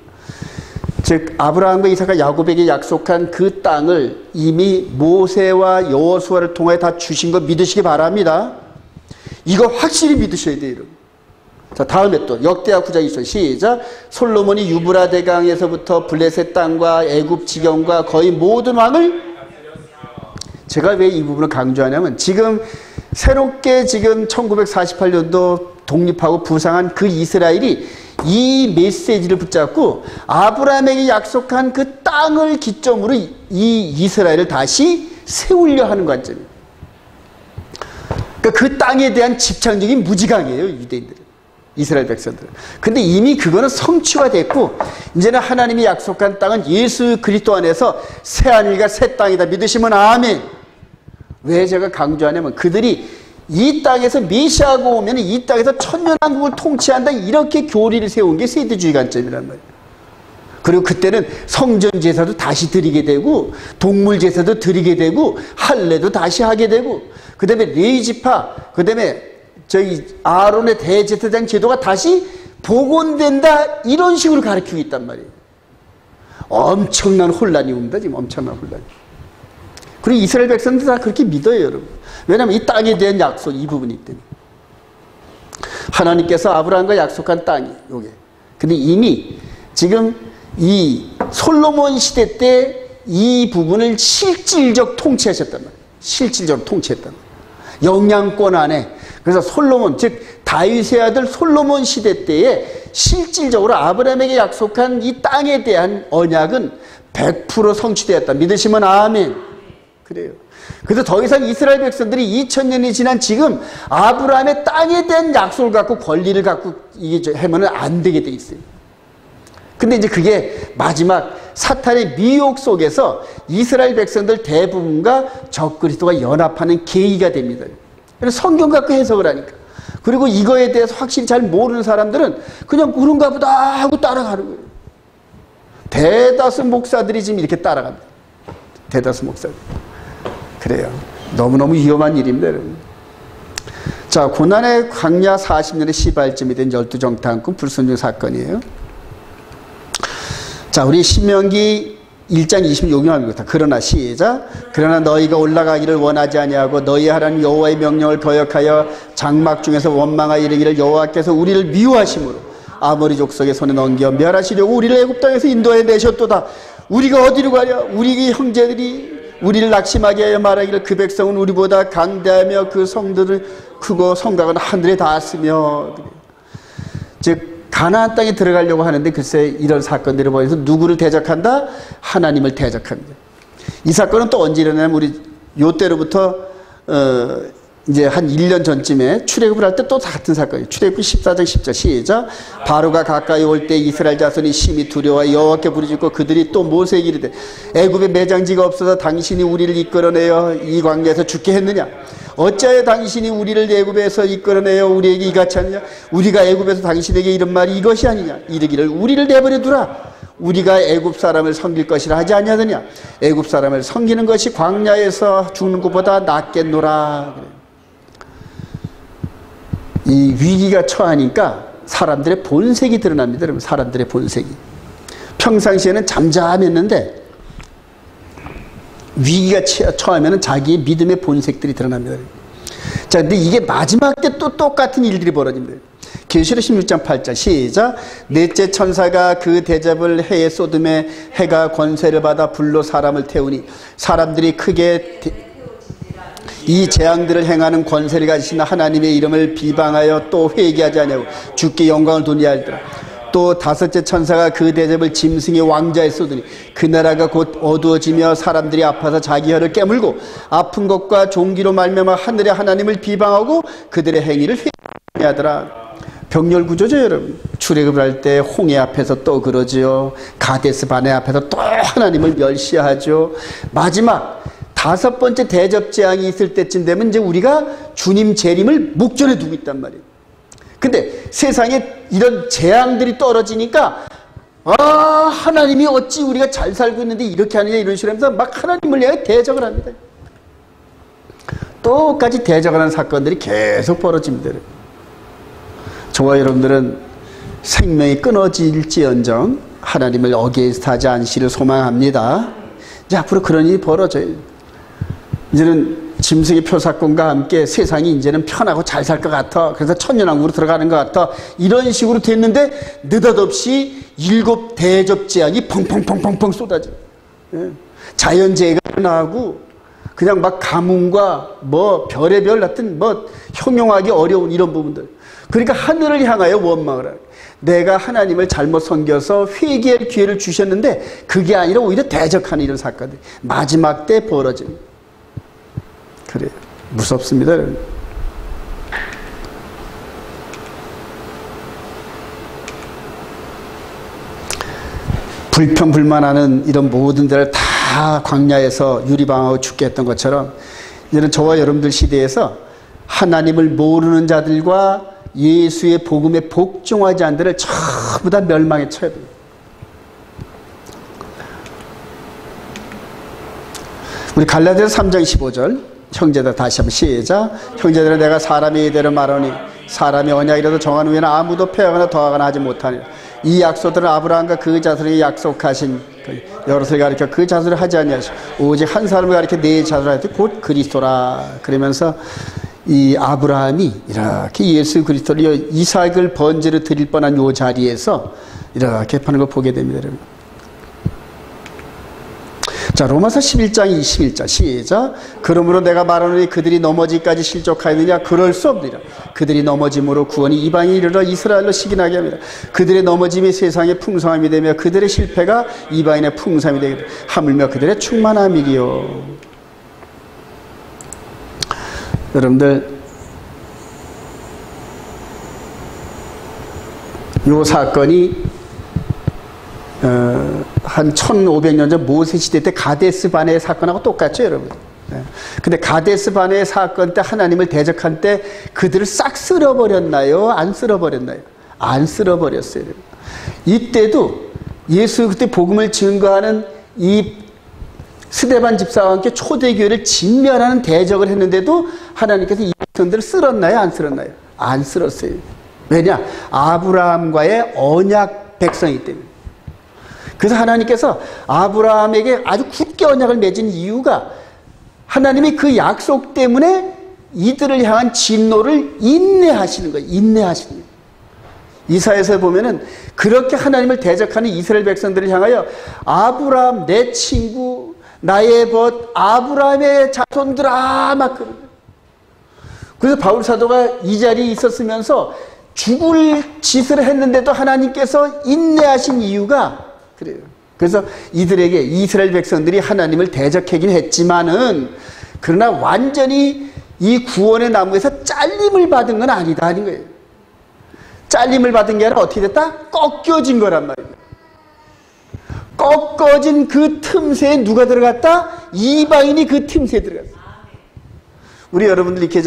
즉 아브라함과 이삭과 야곱에게 약속한 그 땅을 이미 모세와 여호수아를 통해 다 주신 거 믿으시기 바랍니다. 이거 확실히 믿으셔야 돼요. 자, 다음에 또 역대하 9장 있어요. 시작. 솔로몬이 유브라데 강에서부터 블레셋 땅과 애굽 지경과 거의 모든 왕을, 제가 왜 이 부분을 강조하냐면 지금 새롭게 지금 1948년도 독립하고 부상한 그 이스라엘이 이 메시지를 붙잡고 아브라함에게 약속한 그 땅을 기점으로 이 이스라엘을 다시 세우려 하는 관점이에요. 그러니까 그 땅에 대한 집착력이 무지강해요, 유대인들은, 이스라엘 백성들은. 근데 이미 그거는 성취가 됐고 이제는 하나님이 약속한 땅은 예수 그리스도 안에서 새 하늘과 새 땅이다. 믿으시면 아멘. 왜 제가 강조하냐면 그들이 이 땅에서 메시아가 오면 이 땅에서 천년왕국을 통치한다, 이렇게 교리를 세운 게 세대주의 관점이란 말이에요. 그리고 그때는 성전 제사도 다시 드리게 되고 동물 제사도 드리게 되고 할례도 다시 하게 되고 그 다음에 레위지파, 그 다음에 저희 아론의 대제사장 제도가 다시 복원된다, 이런 식으로 가르치고 있단 말이에요. 엄청난 혼란이 옵니다. 지금 엄청난 혼란이. 그리고 이스라엘 백성들 다 그렇게 믿어요, 여러분. 왜냐하면 이 땅에 대한 약속, 이 부분이 있기 때문에. 하나님께서 아브라함과 약속한 땅이 요게. 근데 이미 지금 이 솔로몬 시대 때 이 부분을 실질적 통치하셨단 말이에요. 실질적으로 통치했단 말이에요. 영향권 안에. 그래서 솔로몬, 즉 다윗의 아들 솔로몬 시대 때에 실질적으로 아브라함에게 약속한 이 땅에 대한 언약은 100% 성취되었다. 믿으시면 아멘. 그래요. 그래서 더 이상 이스라엘 백성들이 2000년이 지난 지금 아브라함의 땅에 대한 약속을 갖고 권리를 갖고 이게 하면은 안 되게 돼 있어요. 근데 이제 그게 마지막 사탄의 미혹 속에서 이스라엘 백성들 대부분과 적그리스도가 연합하는 계기가 됩니다. 그래서 성경 갖고 해석을 하니까. 그리고 이거에 대해서 확실히 잘 모르는 사람들은 그냥 그런가 보다 하고 따라가는 거예요. 대다수 목사들이 지금 이렇게 따라갑니다. 대다수 목사들. 그래요. 너무너무 위험한 일입니다, 여러분. 자, 고난의 광야 40년의 시발점이 된 12정탐꾼 불순종 사건이에요. 자, 우리 신명기 1장 26절입니다. 그러나 시작. 그러나 너희가 올라가기를 원하지 아니하고 너희 하나님 여호와의 명령을 거역하여 장막 중에서 원망하여 이르기를 여호와께서 우리를 미워하심으로 아모리 족속의 손에 넘겨 멸하시려고 우리를 애굽 땅에서 인도해 내셨도다. 우리가 어디로 가랴? 우리 형제들이 우리를 낙심하게 하여 말하기를 그 백성은 우리보다 강대하며 그 성들은 크고 성곽은 하늘에 닿았으며. 즉 가나안 땅에 들어가려고 하는데 글쎄 이런 사건들을 보면서 누구를 대적한다? 하나님을 대적합니다. 이 사건은 또 언제 일어나냐면 우리 요때로부터 이제 한 1년 전쯤에 출애굽을 할 때 또 같은 사건이에요. 출애굽 14장 10절 시작. 바로가 가까이 올 때 이스라엘 자손이 심히 두려워 여호와께 부르짖고 그들이 또 모세에게 이르되 애굽에 매장지가 없어서 당신이 우리를 이끌어내어 이 광야에서 죽게 했느냐? 어찌하여 당신이 우리를 애굽에서 이끌어내어 우리에게 이같이 하느냐? 우리가 애굽에서 당신에게 이런 말이 이것이 아니냐? 이르기를 우리를 내버려 두라. 우리가 애굽 사람을 섬길 것이라 하지 아니하느냐? 애굽 사람을 섬기는 것이 광야에서 죽는 것보다 낫겠노라. 이 위기가 처하니까 사람들의 본색이 드러납니다. 여러분, 사람들의 본색이. 평상시에는 잠잠했는데 위기가 처하면 자기의 믿음의 본색들이 드러납니다. 자, 근데 이게 마지막 때 또 똑같은 일들이 벌어집니다. 계시록 16장 8절 시작. 넷째 천사가 그 대접을 해에 쏟음에 해가 권세를 받아 불로 사람을 태우니 사람들이 크게 이 재앙들을 행하는 권세를 가지신 하나님의 이름을 비방하여 또 회개하지 아니하고 주께 영광을 돌리라 하더라. 또 다섯째 천사가 그 대접을 짐승의 왕자에 쏟으니 그 나라가 곧 어두워지며 사람들이 아파서 자기 혀를 깨물고 아픈 것과 종기로 말미암아 하늘의 하나님을 비방하고 그들의 행위를 회개하더라. 병렬 구조죠, 여러분. 출애굽을 할 때 홍해 앞에서 또 그러지요. 가데스 바네 앞에서 또 하나님을 멸시하죠. 마지막 다섯 번째 대접 재앙이 있을 때쯤 되면 이제 우리가 주님 재림을 목전에 두고 있단 말이에요. 근데 세상에 이런 재앙들이 떨어지니까 하나님이 어찌 우리가 잘 살고 있는데 이렇게 하느냐 이런 식으로 하면서 막 하나님을 향해 대적을 합니다. 똑같이 대적을 하는 사건들이 계속 벌어집니다. 저와 여러분들은 생명이 끊어질지언정 하나님을 어게인스트하지 않으시를 소망합니다. 이제 앞으로 그런 일이 벌어져요. 이제는 짐승의 표사권과 함께 세상이 이제는 편하고 잘 살 것 같아. 그래서 천년왕국으로 들어가는 것 같아. 이런 식으로 됐는데 느닷없이 7 대접 재앙이 펑펑펑펑펑 쏟아져. 자연재해가 나고 그냥 막 가뭄과 뭐 별의별 같은 뭐 형용하기 어려운 이런 부분들. 그러니까 하늘을 향하여 원망을 하고 내가 하나님을 잘못 섬겨서 회개할 기회를 주셨는데 그게 아니라 오히려 대적하는 이런 사건들이 마지막 때 벌어집니다. 그래요. 무섭습니다. 불평불만하는 이런 모든 데를 다 광야에서 유리방하고 죽게 했던 것처럼 이제는 저와 여러분들 시대에서 하나님을 모르는 자들과 예수의 복음에 복종하지 않은 자를 전부 다 멸망에 처해야 됩니다. 우리 갈라디아서 3장 15절 형제들 다시 한번 시작. 형제들아 내가 사람이 이대로 말하니 사람이 언약이라도 정한 후에는 아무도 패하거나 더하거나 하지 못하니 이 약속들은 아브라함과 그 자손에게 약속하신 여럿을 가리켜 그 자손을 하지 아니하시고 오직 한 사람을 가리켜 네 자손을 하였더니 곧 그리스도라. 그러면서 이 아브라함이 이렇게 예수 그리스도를 이삭을 번제로 드릴 뻔한 요 자리에서 이렇게 하는 걸 보게 됩니다. 여러분. 자, 로마서 11장 21절 시작. 그러므로 내가 말하노니 그들이 넘어지기까지 실족하였느냐? 그럴 수 없느니라. 그들이 넘어짐으로 구원이 이방에 이르러 이스라엘로 시기나게 합니다. 그들의 넘어짐이 세상의 풍성함이 되며 그들의 실패가 이방인의 풍성함이 되게 하물며 그들의 충만함이리요. 여러분들, 요 사건이 한 1500년 전 모세 시대 때 가데스 바네의 사건하고 똑같죠, 여러분. 근데 가데스 바네의 사건 때 하나님을 대적한 때 그들을 싹 쓸어버렸나요? 안 쓸어버렸나요? 안 쓸어버렸어요. 이때도 예수 그때 복음을 증거하는 이 스데반 집사와 함께 초대교회를 진멸하는 대적을 했는데도 하나님께서 이 백성들을 쓸었나요? 안 쓸었나요? 안 쓸었어요. 왜냐? 아브라함과의 언약 백성이기 때문에. 그래서 하나님께서 아브라함에게 아주 굳게 언약을 맺은 이유가 하나님이 그 약속 때문에 이들을 향한 진노를 인내하시는 거예요. 인내하시는 거예요. 이사야서에 보면은 그렇게 하나님을 대적하는 이스라엘 백성들을 향하여 아브라함 내 친구 나의 벗 아브라함의 자손들아 막 그러는 거예요. 그래서 바울 사도가 이 자리에 있었으면서 죽을 짓을 했는데도 하나님께서 인내하신 이유가 그래요. 그래서 이들에게 이스라엘 백성들이 하나님을 대적하긴 했지만은 그러나 완전히 이 구원의 나무에서 잘림을 받은 건 아니다 하는 거예요. 잘림을 받은 게 아니라 어떻게 됐다? 꺾여진 거란 말이에요. 꺾어진 그 틈새에 누가 들어갔다? 이방인이 그 틈새에 들어갔어요. 우리 여러분들 이렇게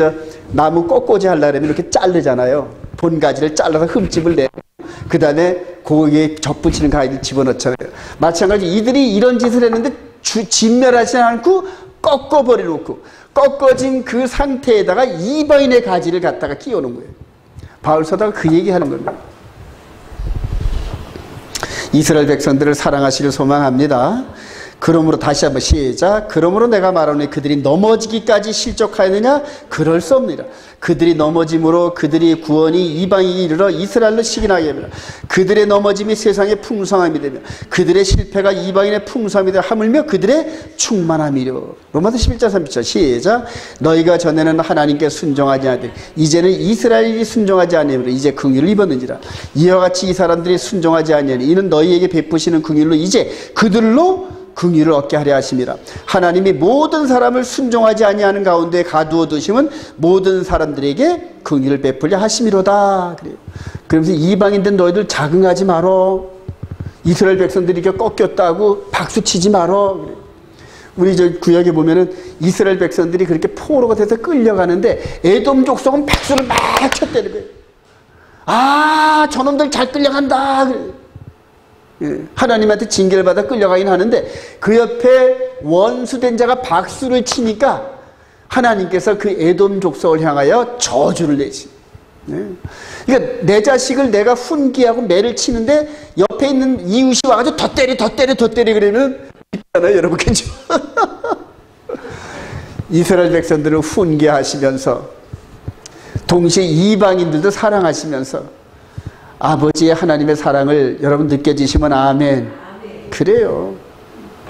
나무 꺾고지 하려면 이렇게 자르잖아요. 본가지를 잘라서 흠집을 내고 그 다음에 거기에 접붙이는 가위를 집어넣잖아요. 마찬가지 이들이 이런 짓을 했는데 진멸하지 않고 꺾어버려 놓고 꺾어진 그 상태에다가 이방인의 가지를 갖다가 끼워놓은 거예요. 바울 사도가 그 얘기하는 겁니다. 이스라엘 백성들을 사랑하시길 소망합니다. 그러므로 다시 한번 시작. 그러므로 내가 말하노니 그들이 넘어지기까지 실족하였느냐? 그럴 수 없느니라. 그들이 넘어짐으로 그들의 구원이 이방에 이르러 이스라엘로 시기나게 됩니다. 그들의 넘어짐이 세상의 풍성함이 되며 그들의 실패가 이방인의 풍성함이 되며 하물며 그들의 충만함이려. 로마서 11장 30절 시작. 너희가 전에는 하나님께 순종하지 않되 이제는 이스라엘이 순종하지 아니하므로 이제 긍휼을 입었는지라. 이와 같이 이 사람들이 순종하지 아니하니 이는 너희에게 베푸시는 긍휼로 이제 그들로 긍휼을 얻게 하려 하심이라. 하나님이 모든 사람을 순종하지 아니하는 가운데 가두어 두심은 모든 사람들에게 긍휼을 베풀려 하심이로다. 그래요. 그러면서 이방인들 너희들 자긍하지 말어. 이스라엘 백성들이 이렇게 꺾였다고 박수치지 말어. 그래요. 우리 저 구역에 보면은 이스라엘 백성들이 그렇게 포로가 돼서 끌려가는데 에돔 족속은 박수를 막 쳤다는 거예요. 아, 저놈들 잘 끌려간다. 그래요. 하나님한테 징계를 받아 끌려가긴 하는데 그 옆에 원수된 자가 박수를 치니까 하나님께서 그 에돔 족속을 향하여 저주를 내시. 그러니까 내 자식을 내가 훈계하고 매를 치는데 옆에 있는 이웃이 와가지고 더 때려 더 때려 더 때려 그러면 있잖아요, 여러분. 그죠? 이스라엘 백성들을 훈계하시면서 동시에 이방인들도 사랑하시면서 아버지의 하나님의 사랑을 여러분 느껴지시면 아멘. 그래요.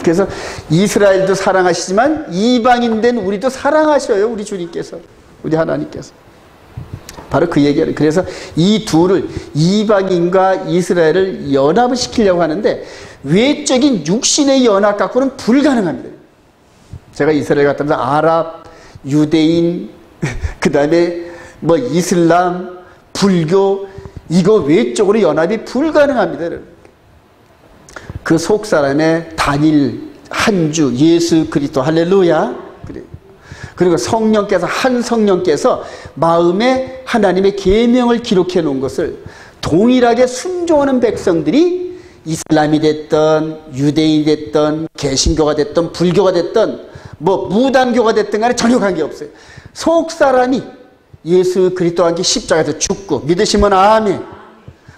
그래서 이스라엘도 사랑하시지만 이방인된 우리도 사랑하셔요. 우리 주님께서, 우리 하나님께서. 바로 그 얘기예요. 그래서 이 둘을, 이방인과 이스라엘을 연합을 시키려고 하는데 외적인 육신의 연합 갖고는 불가능합니다. 제가 이스라엘 갔다 오면서 아랍, 유대인, 그 다음에 뭐 이슬람, 불교, 이거 외적으로 연합이 불가능합니다. 그 속 사람의 단일, 한 주, 예수 그리스도, 할렐루야. 그래. 그리고 성령께서, 한 성령께서 마음에 하나님의 계명을 기록해 놓은 것을 동일하게 순종하는 백성들이 이슬람이 됐던 유대인이 됐던 개신교가 됐던 불교가 됐던 뭐 무당교가 됐든 간에 전혀 관계없어요. 속 사람이 예수 그리스도와 함께 십자가에서 죽고 믿으시면 아멘.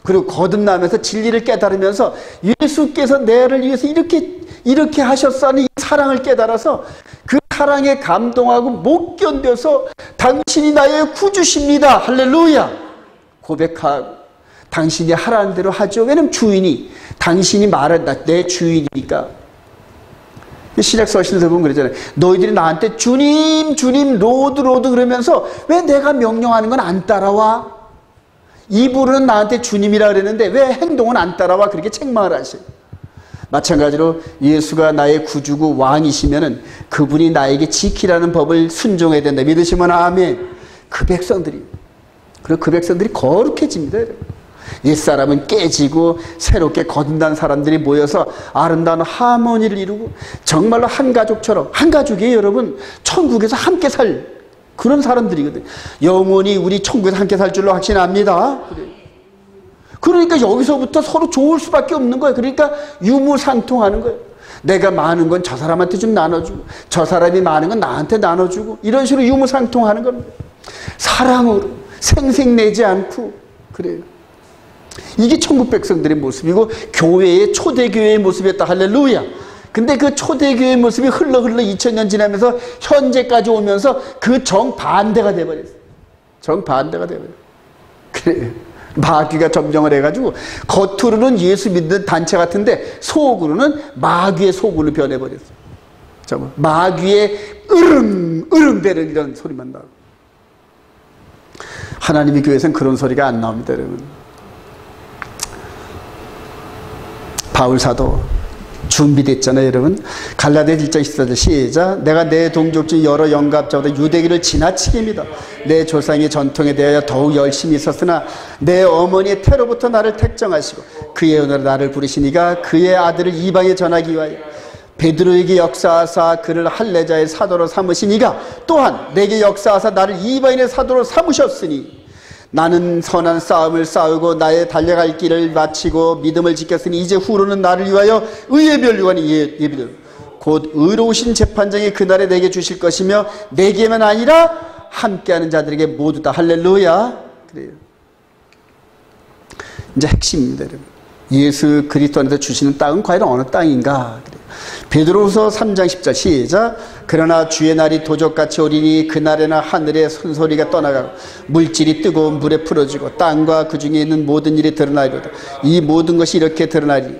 그리고 거듭나면서 진리를 깨달으면서 예수께서 나를 위해서 이렇게 하셨다는 이 사랑을 깨달아서 그 사랑에 감동하고 못 견뎌서 당신이 나의 구주십니다. 할렐루야. 고백하고 당신이 하라는 대로 하죠. 왜냐면 주인이, 당신이 말한다. 내 주인이니까. 신약 서신에서 보면 그러잖아요. 너희들이 나한테 주님, 주님, 로드, 로드 그러면서 왜 내가 명령하는 건 안 따라와? 입으로는 나한테 주님이라 그랬는데 왜 행동은 안 따라와? 그렇게 책망을 하셔요. 마찬가지로 예수가 나의 구주고 왕이시면은 그분이 나에게 지키라는 법을 순종해야 된다. 믿으시면 아멘. 그 백성들이, 그리고 그 백성들이 거룩해집니다. 옛사람은 깨지고 새롭게 거듭난 사람들이 모여서 아름다운 하모니를 이루고 정말로 한 가족처럼, 한 가족이에요 여러분. 천국에서 함께 살 그런 사람들이거든요. 영원히 우리 천국에서 함께 살 줄로 확신합니다. 그러니까 여기서부터 서로 좋을 수밖에 없는 거예요. 그러니까 유무상통하는 거예요. 내가 많은 건 저 사람한테 좀 나눠주고 저 사람이 많은 건 나한테 나눠주고 이런 식으로 유무상통하는 겁니다. 사랑으로 생색내지 않고 그래요. 이게 천국 백성들의 모습이고 교회의 초대교회의 모습이었다. 할렐루야. 근데 그 초대교회의 모습이 흘러 2000년 지나면서 현재까지 오면서 그 정반대가 돼버렸어요. 정반대가 돼버렸어요. 그래요. 마귀가 점령을 해가지고 겉으로는 예수 믿는 단체 같은데 속으로는 마귀의 속으로 변해버렸어요. 정말 마귀의 으릉대는 이런 소리만 나고. 하나님의 교회에서는 그런 소리가 안 나옵니다. 여러분. 바울 사도 준비됐잖아요 여러분. 갈라디아 1장 14절 시작. 내가 내 동족 중 여러 영갑자보다 유대인을 지나치게 믿어 내 조상의 전통에 대하여 더욱 열심히 있었으나 내 어머니의 태로부터 나를 택정하시고 그의 은혜로 나를 부르시니가 그의 아들을 이방에 전하기 위하여 베드로에게 역사하사 그를 할례자의 사도로 삼으시니가 또한 내게 역사하사 나를 이방인의 사도로 삼으셨으니 나는 선한 싸움을 싸우고 나의 달려갈 길을 마치고 믿음을 지켰으니 이제 후로는 나를 위하여 의의 면류관이 예비되고 곧 의로우신 재판장이 그날에 내게 주실 것이며 내게만 아니라 함께하는 자들에게 모두 다. 할렐루야. 그래요. 이제 핵심입니다 여러분. 예수 그리스도 안에서 주시는 땅은 과연 어느 땅인가. 그래요. 베드로후서 3장 10절 시작. 그러나 주의 날이 도적같이 오리니 그날에는 하늘의 손소리가 떠나가고 물질이 뜨거운 물에 풀어지고 땅과 그 중에 있는 모든 일이 드러나리로다. 이 모든 것이 이렇게 드러나리니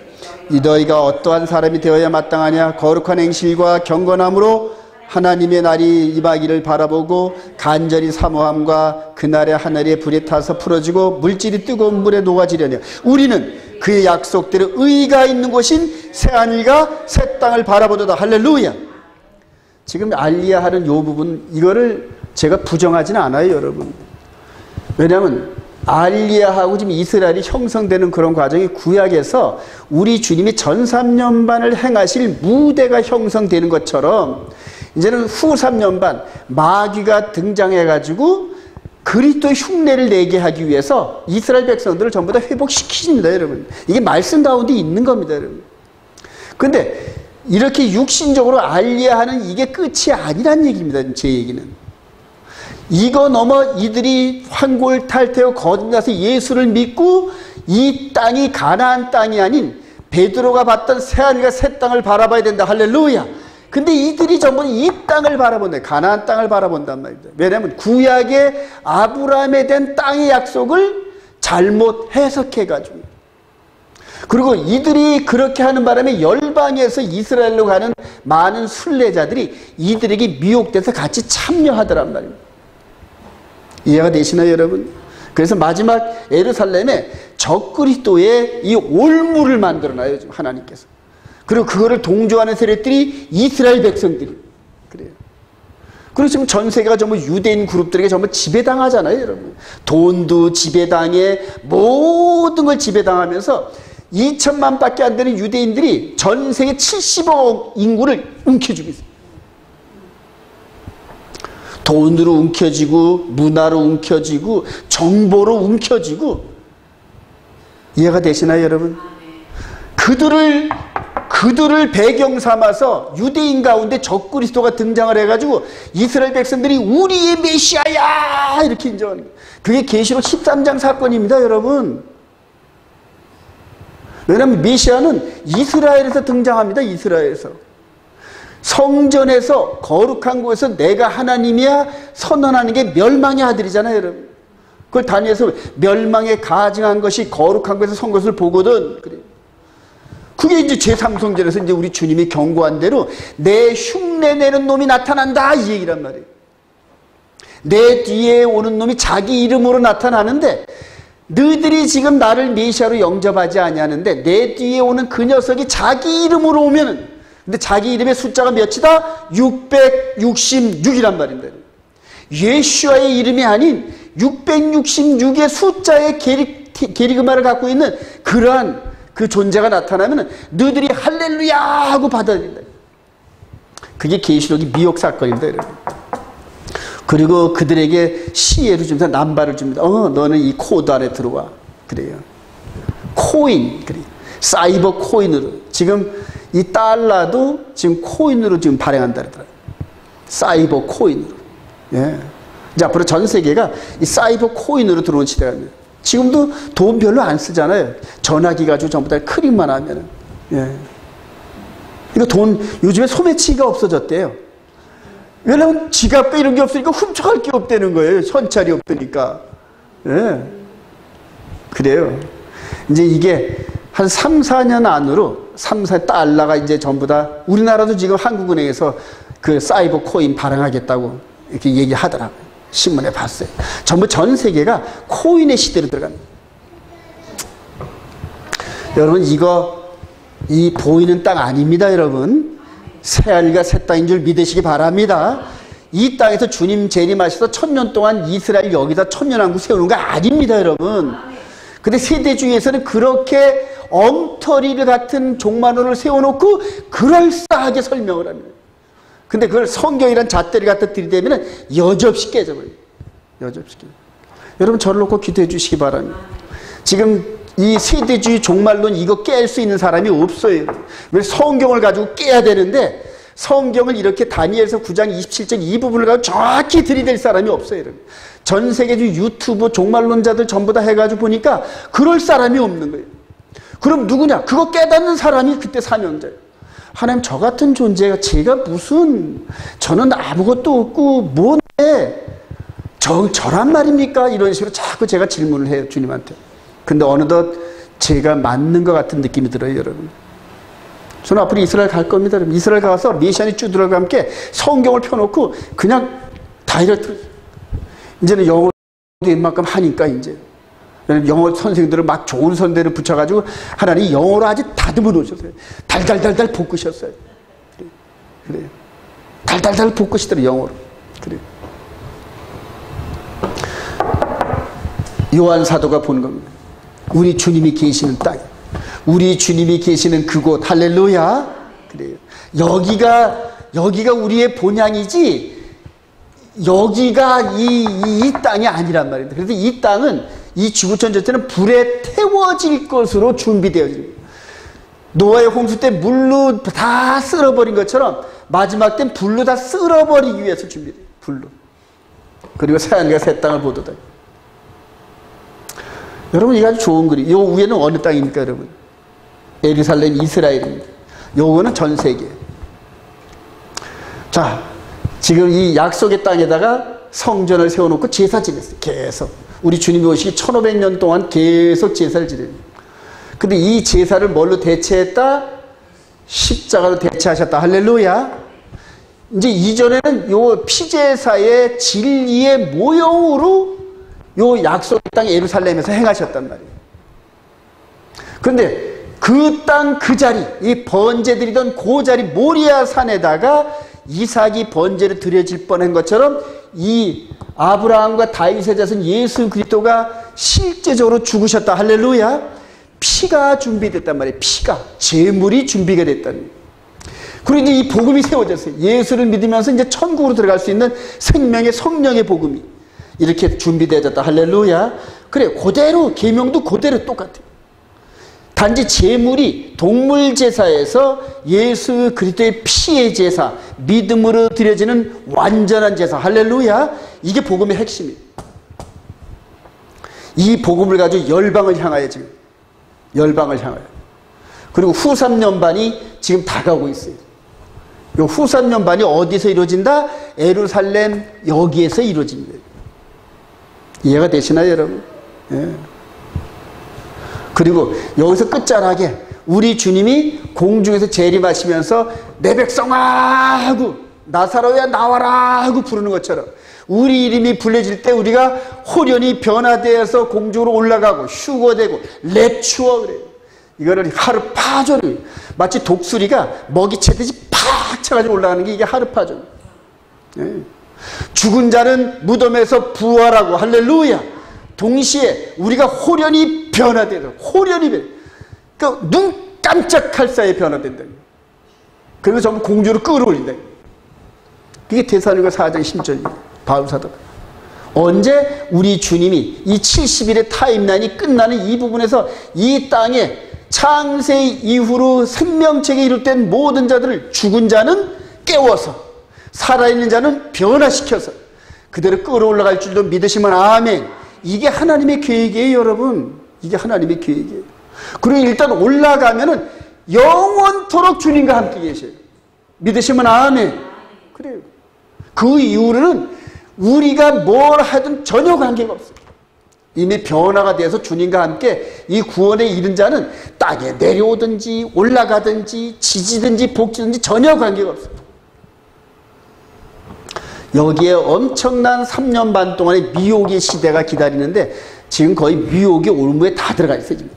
이 너희가 어떠한 사람이 되어야 마땅하냐. 거룩한 행실과 경건함으로 하나님의 날이 임하기를 바라보고 간절히 사모함과 그날의 하늘에 불이 타서 풀어지고 물질이 뜨거운 물에 녹아지려냐. 우리는 그의 약속대로 의가 있는 곳인 새하늘과 새 땅을 바라보도다. 할렐루야. 지금 알리야 하는 이 부분, 이거를 제가 부정하지는 않아요 여러분. 왜냐하면 알리야하고 지금 이스라엘이 형성되는 그런 과정이 구약에서 우리 주님이 전 3년반을 행하실 무대가 형성되는 것처럼 이제는 후 3년반 마귀가 등장해가지고 그리스도의 흉내를 내게 하기 위해서 이스라엘 백성들을 전부 다 회복시키십니다 여러분. 이게 말씀 가운데 있는 겁니다 여러분. 근데 이렇게 육신적으로 알리야하는 이게 끝이 아니란 얘기입니다. 제 얘기는 이거 넘어 이들이 환골탈태하고 거듭나서 예수를 믿고 이 땅이 가나안 땅이 아닌 베드로가 봤던 새하늘과 새 땅을 바라봐야 된다. 할렐루야. 근데 이들이 전부 이 땅을 바라본다. 가나안 땅을 바라본단 말입니다. 왜냐하면 구약의 아브라함에 대한 땅의 약속을 잘못 해석해가지고, 그리고 이들이 그렇게 하는 바람에 열방에서 이스라엘로 가는 많은 순례자들이 이들에게 미혹돼서 같이 참여하더란 말입니다. 이해가 되시나요 여러분? 그래서 마지막 예루살렘에 적그리스도의 이 올무를 만들어놔요 하나님께서. 그리고 그거를 동조하는 세력들이 이스라엘 백성들이 그래요. 그리고 지금 전 세계가 전부 유대인 그룹들에게 전부 지배당하잖아요 여러분. 돈도 지배당해, 모든 걸 지배당하면서 2천만 밖에 안 되는 유대인들이 전 세계 70억 인구를 움켜쥐고 있어요. 돈으로 움켜쥐고 문화로 움켜쥐고 정보로 움켜쥐고 이해가 되시나요, 여러분? 그들을 배경 삼아서 유대인 가운데 적그리스도가 등장을 해가지고 이스라엘 백성들이 우리의 메시아야 이렇게 인정하는 거예요. 그게 계시록 13장 사건입니다, 여러분. 왜냐하면 메시아는 이스라엘에서 등장합니다. 이스라엘에서. 성전에서 거룩한 곳에서 내가 하나님이야 선언하는 게 멸망의 아들이잖아요, 여러분. 그걸 다니엘서 멸망에 가증한 것이 거룩한 곳에서 선 것을 보거든. 그래요. 그게 이제 제3성전에서 이제 우리 주님이 경고한 대로 내 흉내 내는 놈이 나타난다 이 얘기란 말이에요. 내 뒤에 오는 놈이 자기 이름으로 나타나는데 너희들이 지금 나를 메시아로 영접하지 아니하는데 내 뒤에 오는 그 녀석이 자기 이름으로 오면은, 근데 자기 이름의 숫자가 몇이다? 666이란 말입니다. 예수와의 이름이 아닌 666의 숫자의 게리그마를 갖고 있는 그러한 그 존재가 나타나면 너희들이 할렐루야 하고 받아들인다. 그게 계시록이 미혹 사건입니다, 여러분. 그리고 그들에게 시혜를 줍니다. 남발을 줍니다. 너는 이 코드 안에 들어와. 그래요. 코인, 그래요. 사이버 코인으로. 지금 이 달러도 지금 코인으로 지금 발행한다 그러더라고요. 사이버 코인으로. 예. 이제 앞으로 전 세계가 이 사이버 코인으로 들어오는 시대가 됩니다. 지금도 돈 별로 안 쓰잖아요. 전화기 가지고 전부 다 클릭만 하면은. 예. 그러니까 돈, 요즘에 소매치기가 없어졌대요. 왜냐면 지갑도 이런 게 없으니까 훔쳐갈 게 없다는 거예요. 현찰이 없으니까. 예. 그래요. 이제 이게 한 3, 4년 안으로 3, 4달러가 이제 전부 다 우리나라도 지금 한국은행에서 그 사이버 코인 발행하겠다고 이렇게 얘기하더라고요. 신문에 봤어요. 전부 전 세계가 코인의 시대로 들어갑니다. 여러분 이 보이는 땅 아닙니다, 여러분. 새하늘과 새 땅인 줄 믿으시기 바랍니다. 이 땅에서 주님 재림하셔서 1000년 동안 이스라엘 여기다 천년왕국 세우는 거 아닙니다, 여러분. 근데 세대주의에서는 그렇게 엉터리를 같은 종말론을 세워놓고 그럴싸하게 설명을 합니다. 근데 그걸 성경이란 잣대를 갖다 들이대면 여지없이 깨져버려요. 여지없이 깨져요. 여러분 저를 놓고 기도해 주시기 바랍니다. 지금 이 세대주의 종말론 이거 깰 수 있는 사람이 없어요. 왜 성경을 가지고 깨야 되는데 성경을 이렇게 다니엘서 9장 27절 이 부분을 가지고 정확히 들이댈 사람이 없어요. 여러분. 전 세계주 유튜브 종말론자들 전부 다 해가지고 보니까 그럴 사람이 없는 거예요. 그럼 누구냐? 그거 깨닫는 사람이 그때 사명자예요. 하나님 저 같은 존재가 제가 무슨 저는 아무것도 없고 뭔데 저란 말입니까? 이런 식으로 자꾸 제가 질문을 해요. 주님한테. 근데 어느덧 제가 맞는 것 같은 느낌이 들어요, 여러분. 저는 앞으로 이스라엘 갈 겁니다. 여러분. 이스라엘 가서 미션이 쭈들과 함께 성경을 펴놓고 그냥 다이렉트 이제는 영어도 웬만큼 하니까 이제 영어 선생님들은 막 좋은 선대를 붙여가지고 하나님 영어로 아주 다듬어 놓으셨어요. 달달달달 볶으셨어요. 그래요. 달달달 볶으시더라고요, 영어로. 그래요. 요한 사도가 본 겁니다. 우리 주님이 계시는 땅, 우리 주님이 계시는 그곳, 할렐루야. 그래요. 여기가 우리의 본향이지, 여기가 이 땅이 아니란 말입니다. 그래서 이 땅은 이 지구촌 전체는 불에 태워질 것으로 준비되어집니다. 노아의 홍수 때 물로 다 쓸어버린 것처럼 마지막 땐 불로 다 쓸어버리기 위해서 준비돼요. 불로. 그리고 새하늘과 새 땅을 보도다. 여러분 이거 아주 좋은 그림. 요 위에는 어느 땅입니까, 여러분? 예루살렘, 이스라엘입니다. 요거는 전 세계. 자, 지금 이 약속의 땅에다가 성전을 세워놓고 제사 지냈어요. 계속. 우리 주님이 오시기 1500년 동안 계속 제사를 지냅니다. 근데 이 제사를 뭘로 대체했다? 십자가로 대체하셨다. 할렐루야. 이제 이전에는 요 피제사의 진리의 모형으로 요 약속의 땅 예루살렘에서 행하셨단 말이에요. 그런데 그 땅 그 자리, 이 번제드리던 그 자리 모리아 산에다가 이삭이 번제를 드려질 뻔한 것처럼 이 아브라함과 다윗의 자손 예수 그리스도가 실제적으로 죽으셨다. 할렐루야. 피가 준비됐단 말이에요. 피가, 제물이 준비가 됐다는 거예요. 그리고 이제 이 복음이 세워졌어요. 예수를 믿으면서 이제 천국으로 들어갈 수 있는 생명의 성령의 복음이 이렇게 준비되어졌다. 할렐루야. 그래, 그대로 계명도 그대로 똑같아요. 단지 제물이 동물 제사에서 예수 그리스도의 피의 제사, 믿음으로 드려지는 완전한 제사. 할렐루야. 이게 복음의 핵심이에요. 이 복음을 가지고 열방을 향하여 지금 열방을 향하여. 그리고 후 3년반이 지금 다가오고 있어요. 이 후 3년반이 어디서 이루어진다? 예루살렘 여기에서 이루어집니다. 이해가 되시나요, 여러분? 예. 그리고 여기서 끝자락에 우리 주님이 공중에서 재림하시면서 내 백성아 하고 나사로야 나와라 하고 부르는 것처럼 우리 이름이 불려질 때 우리가 호련히 변화되어서 공중으로 올라가고 휴거되고 랩추어 그래요. 이거를 하르파존을 마치 독수리가 먹이 채듯이 팍 쳐가지고 올라가는 게 이게 하르파존. 예. 죽은 자는 무덤에서 부활하고 할렐루야. 동시에 우리가 호련히 변화되고 호련히 그러니까 눈 깜짝할 사이에 변화된다. 그래서 전부 공주로 끌어올린다. 이게 데살로니가 4장 10절입니다. 바울 사도가 언제 우리 주님이 이 70일의 타임라인이 끝나는 이 부분에서 이 땅에 창세 이후로 생명체에 이룰된 모든 자들을 죽은 자는 깨워서 살아있는 자는 변화시켜서 그대로 끌어올라갈 줄도 믿으시면 아멘. 이게 하나님의 계획이에요, 여러분. 이게 하나님의 계획이에요. 그리고 일단 올라가면은 영원토록 주님과 함께 계셔요. 믿으시면 아멘. 그래요. 그 이후로는 우리가 뭘 하든 전혀 관계가 없어요. 이미 변화가 돼서 주님과 함께 이 구원에 이른 자는 땅에 내려오든지 올라가든지 지지든지 복지든지 전혀 관계가 없어요. 여기에 엄청난 3년 반 동안의 미혹의 시대가 기다리는데 지금 거의 미혹의 올무에 다 들어가 있어요. 지금.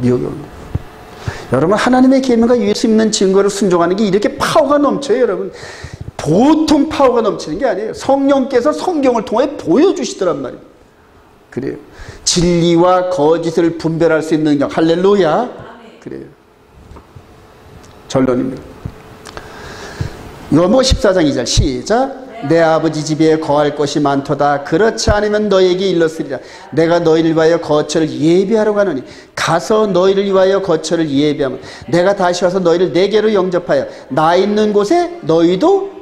미혹의 올무. 여러분 하나님의 계명과 예수 믿는 증거를 순종하는 게 이렇게 파워가 넘쳐요. 여러분. 보통 파워가 넘치는 게 아니에요. 성령께서 성경을 통해 보여주시더란 말이에요. 그래요. 진리와 거짓을 분별할 수 있는 능력. 할렐루야. 그래요. 결론입니다. 요한복음 14장 2절 시작. 내 아버지 집에 거할 곳이 많도다. 그렇지 않으면 너에게 일렀으리라. 내가 너희를 위하여 거처를 예비하러 가노니 가서 너희를 위하여 거처를 예비하면 내가 다시 와서 너희를 내게로 영접하여 나 있는 곳에 너희도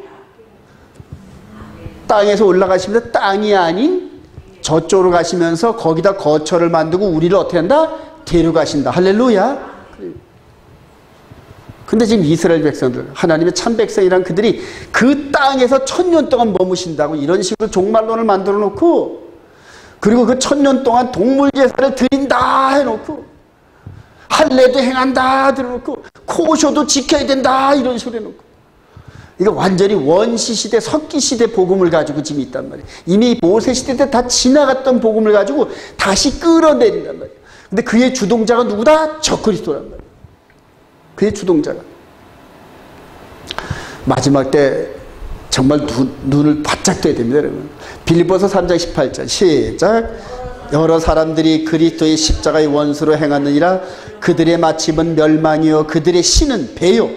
땅에서 올라가시면서 땅이 아닌 저쪽으로 가시면서 거기다 거처를 만들고 우리를 어떻게 한다? 데려가신다. 할렐루야. 근데 지금 이스라엘 백성들, 하나님의 참 백성이란 그들이 그 땅에서 1000년 동안 머무신다고 이런 식으로 종말론을 만들어 놓고, 그리고 그 1000년 동안 동물 제사를 드린다 해놓고, 할례도 행한다 들어놓고, 코쇼도 지켜야 된다 이런 식으로 해놓고, 이거 완전히 원시시대, 석기시대 복음을 가지고 지금 있단 말이에요. 이미 모세시대 때 다 지나갔던 복음을 가지고 다시 끌어내린단 말이에요. 근데 그의 주동자가 누구다? 적그리스도란 말이에요. 그의 주동자가. 마지막 때 정말 눈을 바짝 떠야 됩니다, 여러분. 빌립보서 3장 18절 시작. 여러 사람들이 그리스도의 십자가의 원수로 행하느니라. 그들의 마침은 멸망이요 그들의 신은 배요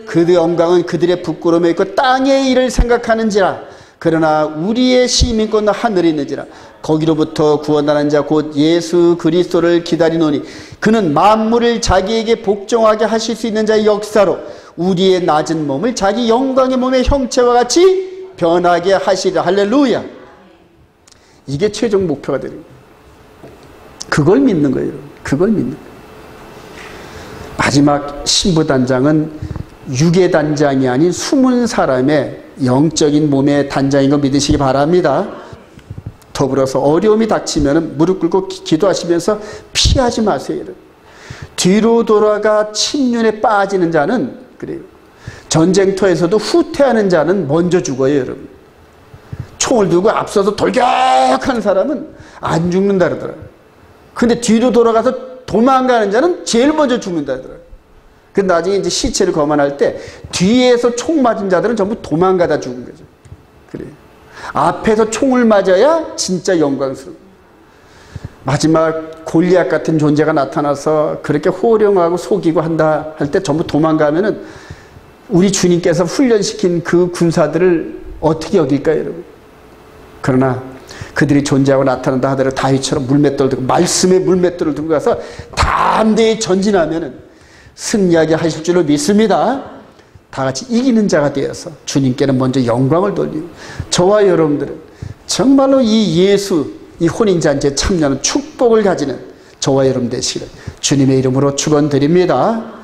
그들의 영광은 그들의 부끄러움에 있고 땅의 일을 생각하는지라. 그러나 우리의 시민권은 하늘에 있는지라. 거기로부터 구원하는 자 곧 예수 그리스도를 기다리노니 그는 만물을 자기에게 복종하게 하실 수 있는 자의 역사로 우리의 낮은 몸을 자기 영광의 몸의 형체와 같이 변하게 하시리라. 할렐루야. 이게 최종 목표가 되는 거예요. 그걸 믿는 거예요. 그걸 믿는 거예요. 마지막 신부단장은 육의 단장이 아닌 숨은 사람의 영적인 몸의 단장인 거 믿으시기 바랍니다. 더불어서 어려움이 닥치면 무릎 꿇고 기도하시면서 피하지 마세요. 뒤로 돌아가 침륜에 빠지는 자는 그래요. 전쟁터에서도 후퇴하는 자는 먼저 죽어요, 여러분. 총을 들고 앞서서 돌격하는 사람은 안 죽는다 그러더라고요. 근데 뒤로 돌아가서 도망가는 자는 제일 먼저 죽는다 그러더라고요. 근데 나중에 이제 시체를 거만할 때 뒤에서 총 맞은 자들은 전부 도망가다 죽은 거죠. 그래요. 앞에서 총을 맞아야 진짜 영광스러워. 마지막 골리앗 같은 존재가 나타나서 그렇게 호령하고 속이고 한다 할 때 전부 도망가면은 우리 주님께서 훈련시킨 그 군사들을 어떻게 여길까요, 여러분? 그러나 그들이 존재하고 나타난다 하더라도 다윗처럼 물맷돌을 들고 말씀의 물맷돌을 들고 가서 담대히 전진하면은 승리하게 하실 줄을 믿습니다. 다 같이 이기는 자가 되어서 주님께는 먼저 영광을 돌리고 저와 여러분들은 정말로 이 예수, 이 혼인잔치에 참여하는 축복을 가지는 저와 여러분 되시기를 주님의 이름으로 축원드립니다.